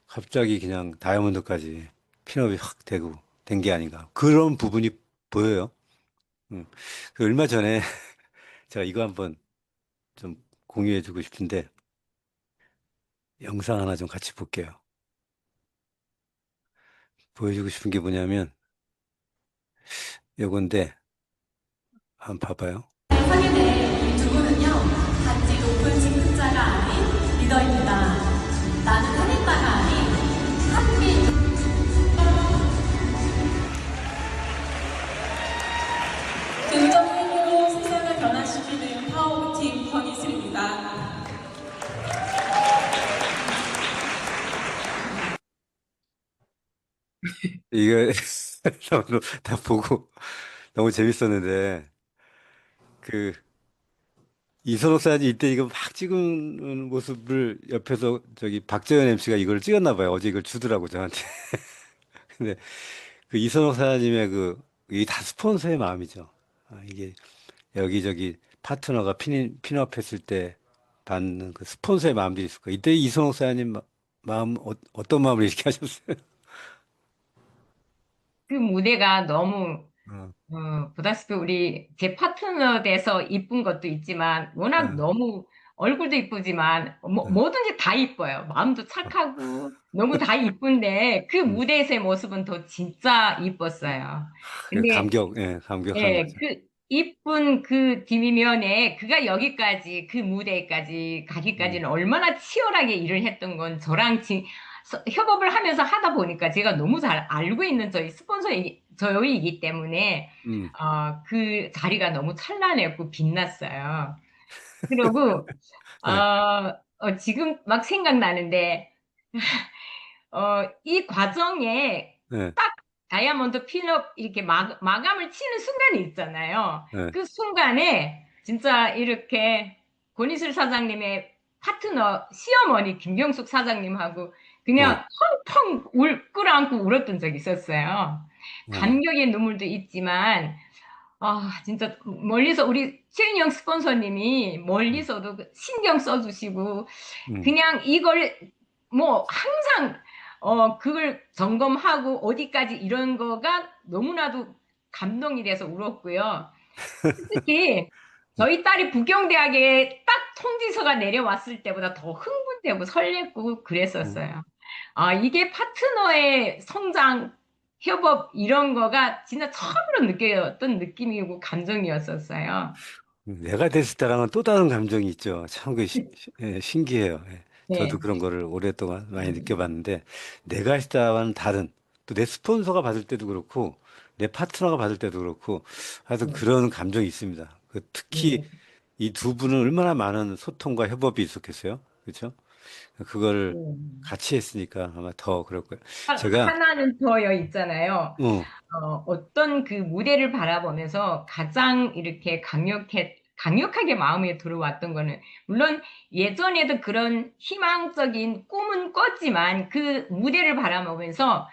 갑자기 그냥 다이아몬드까지 핀업이 확 되고 된 게 아닌가. 그런 부분이 보여요. 그 얼마 전에 제가 이거 한번 좀 공유해 주고 싶은데 영상 하나 좀 같이 볼게요. 보여주고 싶은 게 뭐냐면 요건데 한번 봐봐요. 선임의 두 분은요, 단지 높은 직급자가 아닌 리더입니다. 나는 선임바가 아닌 한민. 긍정의 힘으로 세상을 변화시키는 파워팀 권희슬입니다. 이거 다 보고 너무 재밌었는데 그 이선옥 사진이 이때 이거 막 찍은 모습을 옆에서 저기 박재현 MC가 이걸 찍었나 봐요. 어제 이걸 주더라고 저한테. 근데 그 이선옥 사장님의 이게 다 스폰서의 마음이죠. 이게 여기저기 파트너가 핀업했을 때 받는 그 스폰서의 마음들이 있을 거예요. 이때 이선옥 사장님 마음 어떤 마음을 이렇게 하셨어요? 그 무대가 너무 어, 보다시피 우리 제 파트너 돼서 이쁜 것도 있지만 워낙 어, 너무 얼굴도 이쁘지만 어, 뭐든지 다 이뻐요. 마음도 착하고 너무 다 이쁜데 그 음. 무대에서의 모습은 더 진짜 이뻤어요. 근데 감격한 예, 거죠. 그 이쁜 그 디미면에 그가 여기까지 그 무대까지 음, 가기까지는 얼마나 치열하게 일을 했던 건 저랑 협업을 하면서 하다 보니까 제가 너무 잘 알고 있는 저희이기 때문에 음, 그 자리가 너무 찬란했고 빛났어요. 그리고 네, 지금 막 생각나는데 이 과정에 네, 딱 다이아몬드 핀업 이렇게 마감을 치는 순간이 있잖아요. 네, 그 순간에 진짜 이렇게 권희슬 사장님의 파트너 시어머니 김경숙 사장님하고 어, 그냥 펑펑 끌어안고 울었던 적이 있었어요. 어, 감격의 눈물도 있지만 진짜 멀리서 우리 최인영 스폰서님이 음, 멀리서도 신경 써주시고 음, 그냥 이걸 뭐 항상 그걸 점검하고 어디까지 이런 거가 너무나도 감동이 돼서 울었고요. 특히 저희 딸이 부경대학에 딱 통지서가 내려왔을 때보다 더 흥분되고 설렜고 음. 그랬었어요. 이게 파트너의 성장, 협업 이런 거가 진짜 처음으로 느꼈던 느낌이고 감정이었었어요. 내가 됐을 때랑은 또 다른 감정이 있죠. 참 신기해요. 예. 저도 네. 그런 거를 오랫동안 많이 느껴봤는데 내가 했을 때와는 다른 또 내 스폰서가 받을 때도 그렇고 내 파트너가 받을 때도 그렇고 하여튼 네. 그런 감정이 있습니다. 특히 네. 이 두 분은 얼마나 많은 소통과 협업이 있었겠어요. 그렇죠? 그거를 네. 같이 했으니까 아마 더 그럴 거예요. 제가 하나는 더여 있잖아요. 어, 어떤 그 무대를 바라보면서 가장 이렇게 강력하게 마음에 들어왔던 거는, 물론 예전에도 그런 희망적인 꿈은 꿨지만 그 무대를 바라보면서,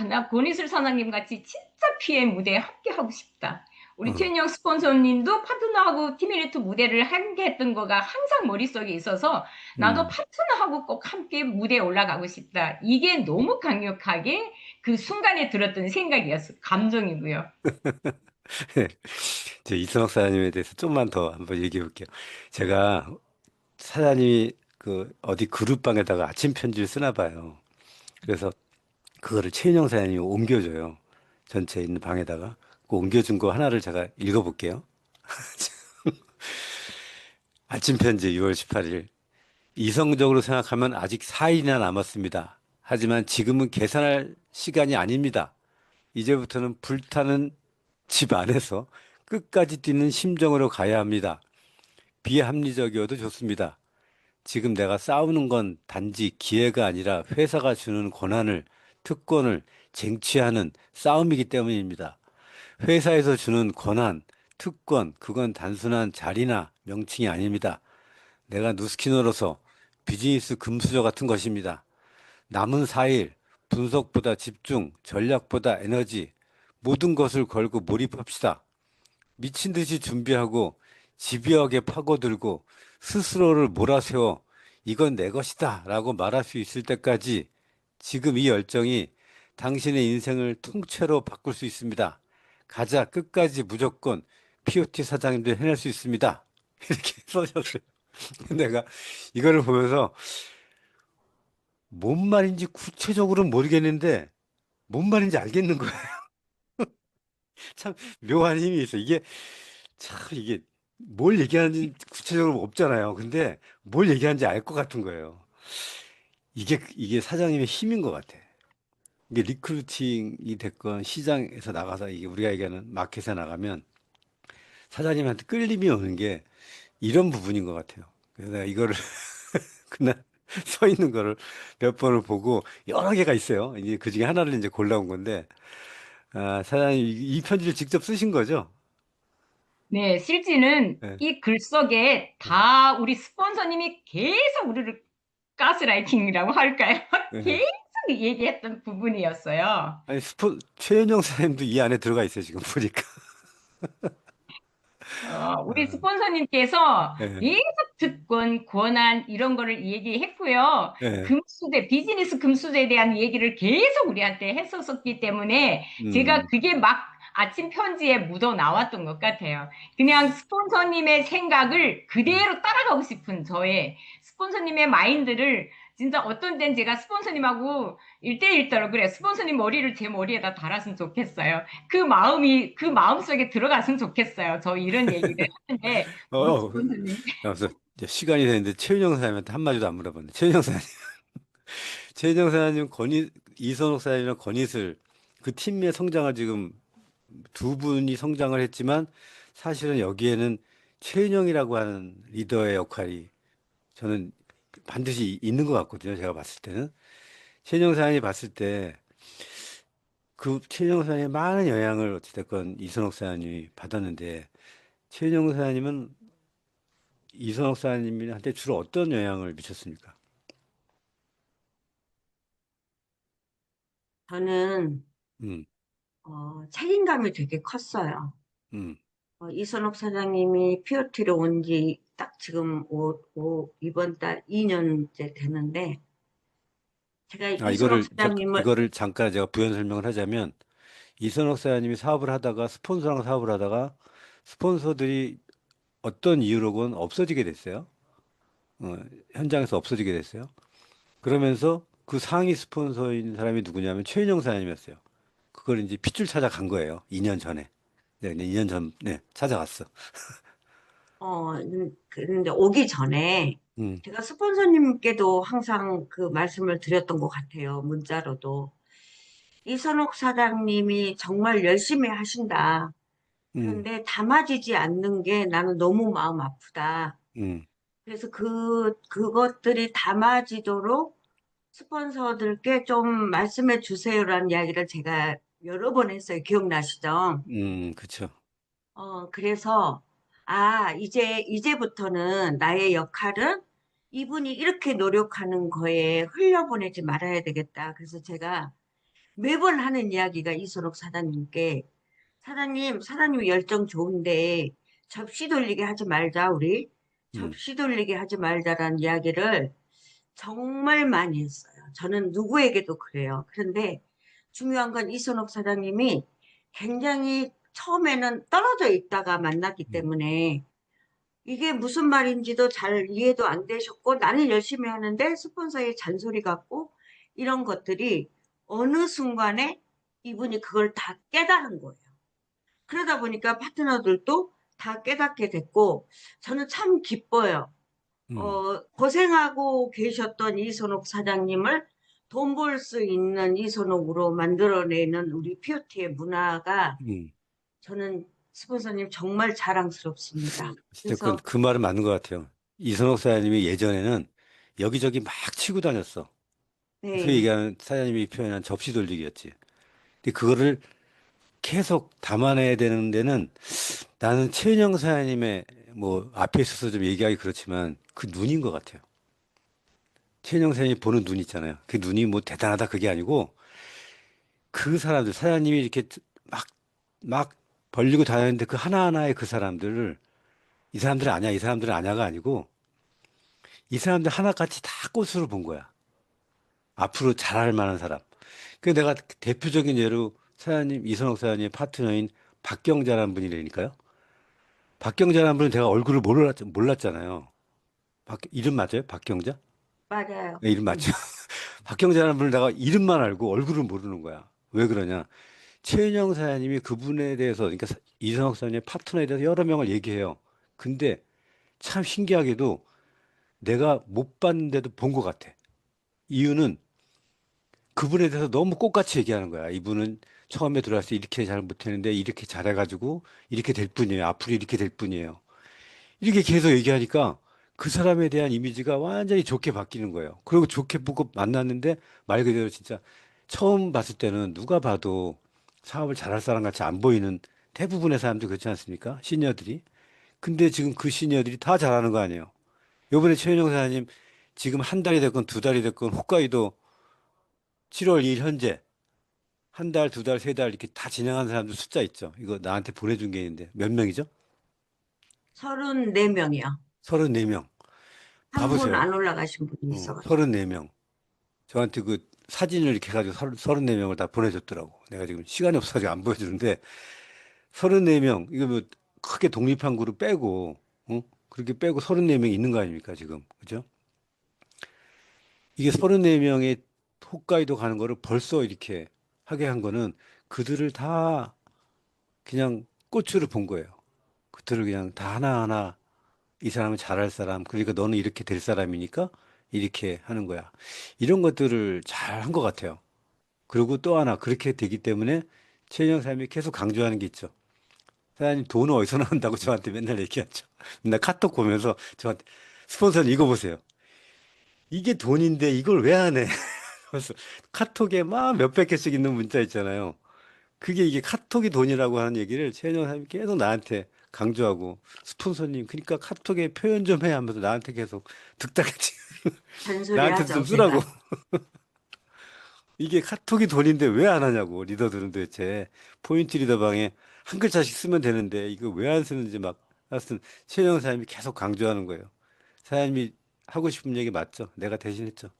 나 권희슬 사장님 같이 진짜 PM 무대에 함께 하고 싶다. 우리 어, 최인영 스폰서님도 파트너하고 티미네트 무대를 함께 했던 거가 항상 머릿속에 있어서 나도 음. 파트너하고 꼭 함께 무대에 올라가고 싶다. 이게 너무 강력하게 그 순간에 들었던 생각이었어. 감정이고요. 저 이선옥 사장님에 대해서 좀만 더 한번 얘기해 볼게요. 제가 사장님이 그 어디 그룹방에다가 아침 편지를 쓰나 봐요. 그래서 그거를 최은영 사장님이 옮겨줘요. 전체에 있는 방에다가. 그 옮겨준 거 하나를 제가 읽어볼게요. 아침 편지 6월 18일. 이성적으로 생각하면 아직 4일이나 남았습니다. 하지만 지금은 계산할 시간이 아닙니다. 이제부터는 불타는 집 안에서 끝까지 뛰는 심정으로 가야 합니다. 비합리적이어도 좋습니다. 지금 내가 싸우는 건 단지 기회가 아니라 회사가 주는 권한을, 특권을 쟁취하는 싸움이기 때문입니다. 회사에서 주는 권한, 특권, 그건 단순한 자리나 명칭이 아닙니다. 내가 누스키너로서 비즈니스 금수저 같은 것입니다. 남은 4일, 분석보다 집중, 전략보다 에너지, 모든 것을 걸고 몰입합시다. 미친 듯이 준비하고 집요하게 파고들고 스스로를 몰아세워 이건 내 것이다 라고 말할 수 있을 때까지 지금 이 열정이 당신의 인생을 통째로 바꿀 수 있습니다. 가자, 끝까지 무조건 POT 사장님도 해낼 수 있습니다. 이렇게 써줬어요. 내가 이거를 보면서 뭔 말인지 구체적으로는 모르겠는데 뭔 말인지 알겠는 거예요. 참 묘한 힘이 있어. 이게 뭘 얘기하는지 구체적으로 없잖아요. 근데 뭘 얘기하는지 알 것 같은 거예요. 이게 사장님의 힘인 것 같아. 이게 리크루팅이 됐건 시장에서 나가서 이게 우리가 얘기하는 마켓에 나가면 사장님한테 끌림이 오는 게 이런 부분인 것 같아요. 그래서 내가 이거를 그날 서 있는 거를 몇 번을 보고 여러 개가 있어요. 이제 그 중에 하나를 이제 골라온 건데, 사장님 이 편지를 직접 쓰신 거죠? 네, 실제는 네. 이 글 속에 다 우리 스폰서님이 계속 우리를 가스라이팅이라고 할까요? 네. 계속 얘기했던 부분이었어요. 아니, 최은영 사장님도 이 안에 들어가 있어요, 지금 보니까. 우리 스폰서님께서 네. 계속 특권, 권한 이런 거를 얘기했고요. 네. 금수대, 비즈니스 금수대에 대한 얘기를 계속 우리한테 했었기 때문에 제가 음, 그게 막 아침 편지에 묻어 나왔던 것 같아요. 그냥 스폰서님의 생각을 음. 그대로 따라가고 싶은 저의 스폰서님의 마인드를 진짜 어떤 땐 제가 스폰서님하고 1대1더러 그래. 스폰서님 머리를 제 머리에다 달았으면 좋겠어요. 그 마음 속에 들어갔으면 좋겠어요. 저 이런 얘기를 하는데, 어, 우리 어, 스폰서님. 그래서 이제 시간이 됐는데 최은영 사장님한테 한마디도 안 물어봤네. 최은영 사장님, 최은영 사장님, 이선옥 사장님이랑 권희슬 그 팀의 성장을 지금 두 분이 성장을 했지만 사실은 여기에는 최은영이라고 하는 리더의 역할이 저는 반드시 있는 것 같거든요. 제가 봤을 때는. 최은영 사장이 봤을 때 그 최은영 사장의 많은 영향을 어찌됐건 이선옥 사장님이 받았는데 최은영 사장님은 이선옥 사장님한테 주로 어떤 영향을 미쳤습니까? 저는 음, 책임감이 되게 컸어요. 음. 이선옥 사장님이 POT로 온 지 딱 지금 이번 달 2년째 되는데, 제가 이선옥 사장님을, 이거를 잠깐 제가 부연 설명을 하자면 이선옥 사장님이 사업을 하다가 스폰서랑 사업을 하다가 스폰서들이 어떤 이유로건 없어지게 됐어요. 어, 현장에서 없어지게 됐어요. 그러면서 그 상위 스폰서인 사람이 누구냐면 최은영 사장님이었어요. 그걸 이제 핏줄 찾아간 거예요. 2년 전에. 네, 2년 전에 찾아갔어. 근데 오기 전에 음, 제가 스폰서님께도 항상 그 말씀을 드렸던 것 같아요. 문자로도. 이선옥 사장님이 정말 열심히 하신다. 음, 그런데 담아지지 않는 게 나는 너무 마음 아프다. 음, 그래서 그것들이 담아지도록 스폰서들께 좀 말씀해 주세요라는 이야기를 제가 여러 번 했어요. 기억나시죠? 그쵸. 그래서, 이제부터는 나의 역할은 이분이 이렇게 노력하는 거에 흘려보내지 말아야 되겠다. 그래서 제가 매번 하는 이야기가 이소록 사장님께, 사장님 열정 좋은데 접시 돌리게 하지 말자, 우리. 음, 접시 돌리게 하지 말자라는 이야기를 정말 많이 했어요. 저는 누구에게도 그래요. 그런데 중요한 건 이선옥 사장님이 굉장히 처음에는 떨어져 있다가 만났기 때문에 이게 무슨 말인지도 잘 이해도 안 되셨고 나는 열심히 하는데 스폰서의 잔소리 같고 이런 것들이 어느 순간에 이분이 그걸 다 깨달은 거예요. 그러다 보니까 파트너들도 다 깨닫게 됐고 저는 참 기뻐요. 고생하고 계셨던 이선옥 사장님을 돈 벌 수 있는 이선옥으로 만들어내는 우리 POT의 문화가 저는 스폰서님 정말 자랑스럽습니다. 진짜 그래서 그 말은 맞는 것 같아요. 이선옥 사장님이 예전에는 여기저기 막 치고 다녔어. 소위 네, 얘기하는 사장님이 표현한 접시 돌리기였지. 근데 그거를 계속 담아내야 되는 데는 나는 최은영 사장님의 뭐 앞에 있어서 좀 얘기하기 그렇지만 그 눈인 것 같아요. 최은영 사장님이 보는 눈 있잖아요. 그 눈이 뭐 대단하다 그게 아니고 그 사람들, 사장님이 이렇게 막 벌리고 다녔는데 그 하나하나의 그 사람들을 이 사람들은 아니야, 이 사람들은 아냐가 아니고 이 사람들 하나같이 다 꽃으로 본 거야. 앞으로 잘할 만한 사람. 그 내가 대표적인 예로 사장님, 이선옥 사장님의 파트너인 박경자라는 분이라니까요. 박경자라는 분은 제가 얼굴을 몰랐잖아요. 이름 맞아요? 박경자? 맞아요. 네, 이름 맞죠? 박경자라는 분을 내가 이름만 알고 얼굴을 모르는 거야. 왜 그러냐? 최은영 사장님이 그분에 대해서, 그러니까 이선옥 사장님의 파트너에 대해서 여러 명을 얘기해요. 근데 참 신기하게도 내가 못 봤는데도 본 것 같아. 이유는 그분에 대해서 너무 꽃같이 얘기하는 거야. 이분은 처음에 들어왔을 때 이렇게 잘 못했는데 이렇게 잘해가지고 이렇게 될 뿐이에요. 앞으로 이렇게 될 뿐이에요. 이렇게 계속 얘기하니까 그 사람에 대한 이미지가 완전히 좋게 바뀌는 거예요. 그리고 좋게 보고 만났는데 말 그대로 진짜 처음 봤을 때는 누가 봐도 사업을 잘할 사람 같이 안 보이는 대부분의 사람들 그렇지 않습니까? 시니어들이. 근데 지금 그 시니어들이 다 잘하는 거 아니에요. 요번에 최은영 사장님 지금 한 달이 됐건 두 달이 됐건 홋카이도 7월 2일 현재 한 달, 두 달, 세 달 이렇게 다 진행한 사람들 숫자 있죠. 이거 나한테 보내준 게 있는데 몇 명이죠? 34명이요. 34명. 한 분 봐보세요. 안 올라가신 분이 있어가지고. 34명. 저한테 그 사진을 이렇게 해가지고 34명을 다 보내줬더라고. 내가 지금 시간이 없어가지고 안 보여주는데 34명. 이거 뭐 크게 독립한 그룹 빼고, 그렇게 빼고 34명 있는 거 아닙니까, 지금. 그죠? 이게 34명의 홋카이도 가는 거를 벌써 이렇게 하게 한 거는 그들을 다 그냥 꽃으로 본 거예요. 그들을 그냥 다 하나하나 이 사람은 잘할 사람, 그러니까 너는 이렇게 될 사람이니까 이렇게 하는 거야. 이런 것들을 잘 한 것 같아요. 그리고 또 하나, 그렇게 되기 때문에 최은영 사장님이 계속 강조하는 게 있죠. 사장님 돈은 어디서 나온다고 저한테 맨날 얘기하죠. 맨날 카톡 보면서 저한테 스폰서는 이거 보세요. 이게 돈인데 이걸 왜 안 해? 그래서 카톡에 막 몇백 개씩 있는 문자 있잖아요. 이게 카톡이 돈이라고 하는 얘기를 최은영 사장님이 계속 나한테 강조하고 스폰서님 그러니까 카톡에 표현 좀 해 하면서 나한테 계속 득달같이 잔소리 나한테 하죠, 좀 쓰라고. 제가. 이게 카톡이 돈인데 왜 안 하냐고 리더들은 도대체 포인트 리더방에 한 글자씩 쓰면 되는데 이거 왜 안 쓰는지 막 하여튼 최영 사장님이 계속 강조하는 거예요. 사장님이 하고 싶은 얘기 맞죠? 내가 대신했죠.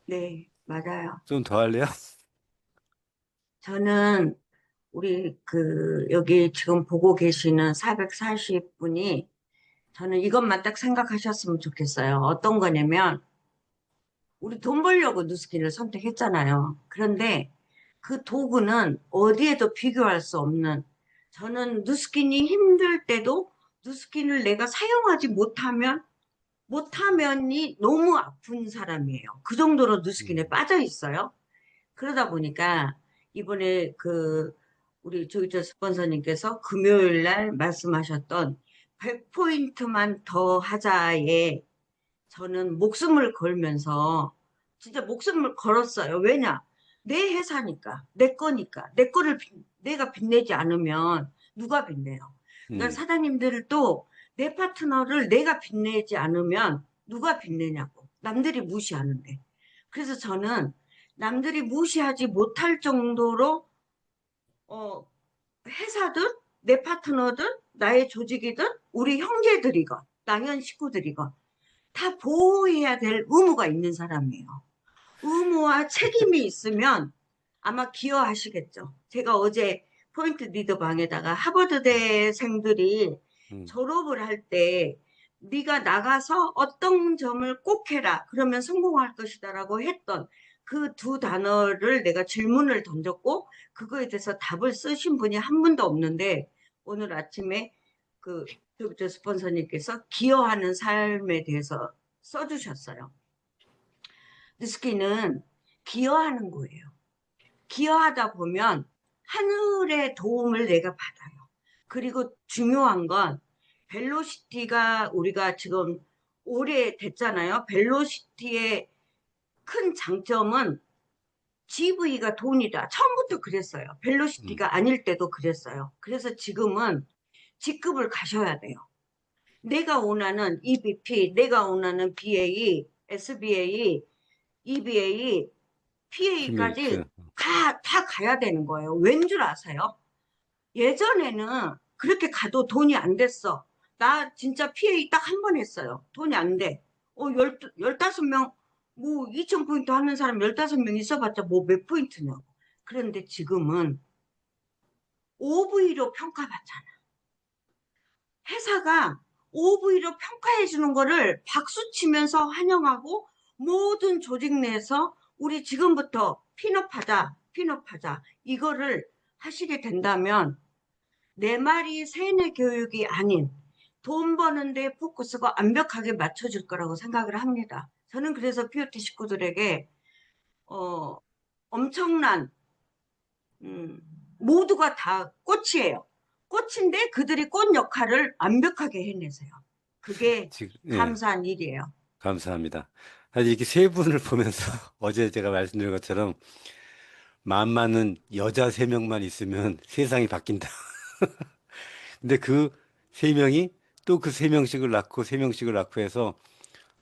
네, 맞아요. 좀 더 할래요? 저는 우리 여기 지금 보고 계시는 440분이 저는 이것만 딱 생각하셨으면 좋겠어요. 어떤 거냐면 우리 돈 벌려고 누스킨을 선택했잖아요. 그런데 그 도구는 어디에도 비교할 수 없는 저는 누스킨이 힘들 때도 누스킨을 내가 사용하지 못하면이 너무 아픈 사람이에요. 그 정도로 누스킨에 빠져 있어요. 그러다 보니까 이번에 우리 조기철 스폰서님께서 금요일 날 말씀하셨던 100포인트만 더 하자에 저는 목숨을 걸면서 진짜 목숨을 걸었어요. 왜냐? 내 회사니까, 내 거니까, 내 거를 내가 빛내지 않으면 누가 빛내요? 그러니까 사장님들도 내 파트너를 내가 빛내지 않으면 누가 빛내냐고. 남들이 무시하는데. 그래서 저는 남들이 무시하지 못할 정도로 회사든 내 파트너든 나의 조직이든 우리 형제들이건 당연 식구들이건 다 보호해야 될 의무가 있는 사람이에요. 의무와 책임이 있으면 아마 기여하시겠죠. 제가 어제 포인트 리더 방에다가 하버드대생들이 음. 졸업을 할 때 네가 나가서 어떤 점을 꼭 해라. 그러면 성공할 것이다라고 했던 그 두 단어를 내가 질문을 던졌고 그거에 대해서 답을 쓰신 분이 한 분도 없는데 오늘 아침에 그 저 스폰서님께서 기여하는 삶에 대해서 써주셨어요. 뉴스키는 기여하는 거예요. 기여하다 보면 하늘의 도움을 내가 받아요. 그리고 중요한 건 벨로시티가 우리가 지금 오래 됐잖아요. 벨로시티의 큰 장점은 GV가 돈이다. 처음부터 그랬어요. 벨로시티가 아닐 때도 그랬어요. 그래서 지금은 직급을 가셔야 돼요. 내가 원하는 EBP, 내가 원하는 BA, SBA, EBA, PA까지 키메이트. 다 가야 되는 거예요. 왠 줄 아세요? 예전에는 그렇게 가도 돈이 안 됐어. 나 진짜 PA 딱 한 번 했어요. 돈이 안 돼. 15명, 뭐 2,000포인트 하는 사람 15명 있어봤자 뭐 몇 포인트냐고. 그런데 지금은 OV로 평가받잖아. 회사가 OV로 평가해 주는 거를 박수 치면서 환영하고 모든 조직 내에서 우리 지금부터 핀업하자, 핀업하자. 이거를 하시게 된다면 내 말이 세뇌 교육이 아닌 돈 버는 데 포커스가 완벽하게 맞춰질 거라고 생각을 합니다. 저는 그래서 POT 식구들에게 엄청난 모두가 다 꽃이에요. 꽃인데 그들이 꽃 역할을 완벽하게 해내세요. 그게 지금, 예, 감사한 일이에요. 감사합니다. 사실 이렇게 세 분을 보면서 어제 제가 말씀드린 것처럼 마음 맞는 여자 3명만 있으면 세상이 바뀐다. 근데 그 3명이 또 그 3명씩을 낳고 3명씩을 낳고 해서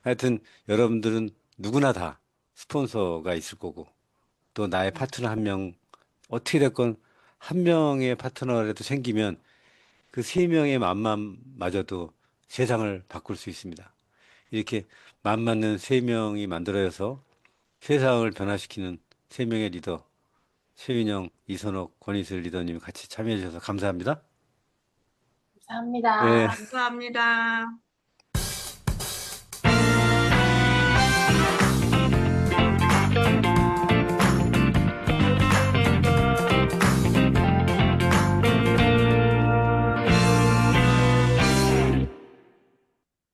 하여튼 여러분들은 누구나 다 스폰서가 있을 거고 또 나의 파트너 한 명, 어떻게 됐건 한 명의 파트너라도 생기면 그 3명의 마음만 맞아도 세상을 바꿀 수 있습니다. 이렇게 마음 맞는 3명이 만들어져서 세상을 변화시키는 3명의 리더, 최윤영, 이선옥, 권희슬 리더님 같이 참여해 주셔서 감사합니다. 감사합니다. 네. 감사합니다.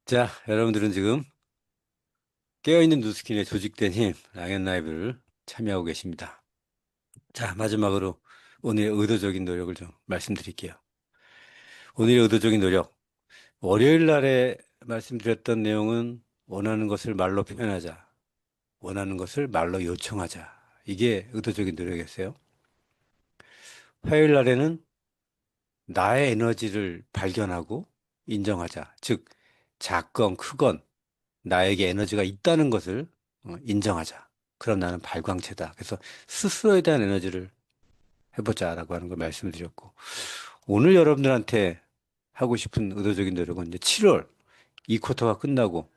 자, 여러분들은 지금 깨어있는 누스킨의 조직된 힘, 랑앤라이브를 참여하고 계십니다. 자, 마지막으로 오늘의 의도적인 노력을 좀 말씀드릴게요. 오늘의 의도적인 노력. 월요일 날에 말씀드렸던 내용은 원하는 것을 말로 표현하자. 원하는 것을 말로 요청하자. 이게 의도적인 노력이었어요. 화요일 날에는 나의 에너지를 발견하고 인정하자. 즉, 작건 크건 나에게 에너지가 있다는 것을 인정하자. 그럼 나는 발광체다. 그래서 스스로에 대한 에너지를 해보자라고 하는 걸 말씀드렸고, 오늘 여러분들한테 하고 싶은 의도적인 노력은 이제 7월 이 쿼터가 끝나고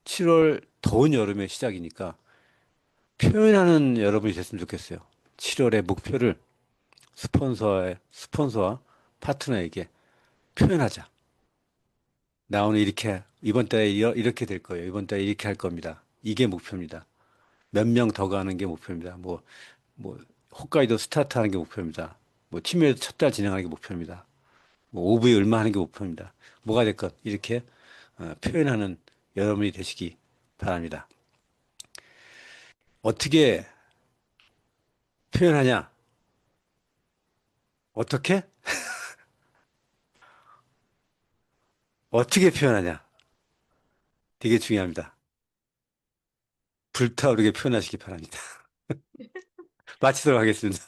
7월 더운 여름의 시작이니까 표현하는 여러분이 됐으면 좋겠어요. 7월의 목표를 스폰서와 파트너에게 표현하자. 나 오늘 이번 달에 이렇게 될 거예요. 이번 달에 이렇게 할 겁니다. 이게 목표입니다. 몇 명 더 가는 게 목표입니다. 뭐, 홋카이도 스타트 하는 게 목표입니다. 뭐, 팀에도 첫 달 진행하는 게 목표입니다. 뭐, OV 얼마 하는 게 목표입니다. 뭐가 됐건, 이렇게 표현하는 여러분이 되시기 바랍니다. 어떻게 표현하냐? 어떻게? 어떻게 표현하냐? 되게 중요합니다. 불타오르게 표현하시기 바랍니다. 마치도록 하겠습니다.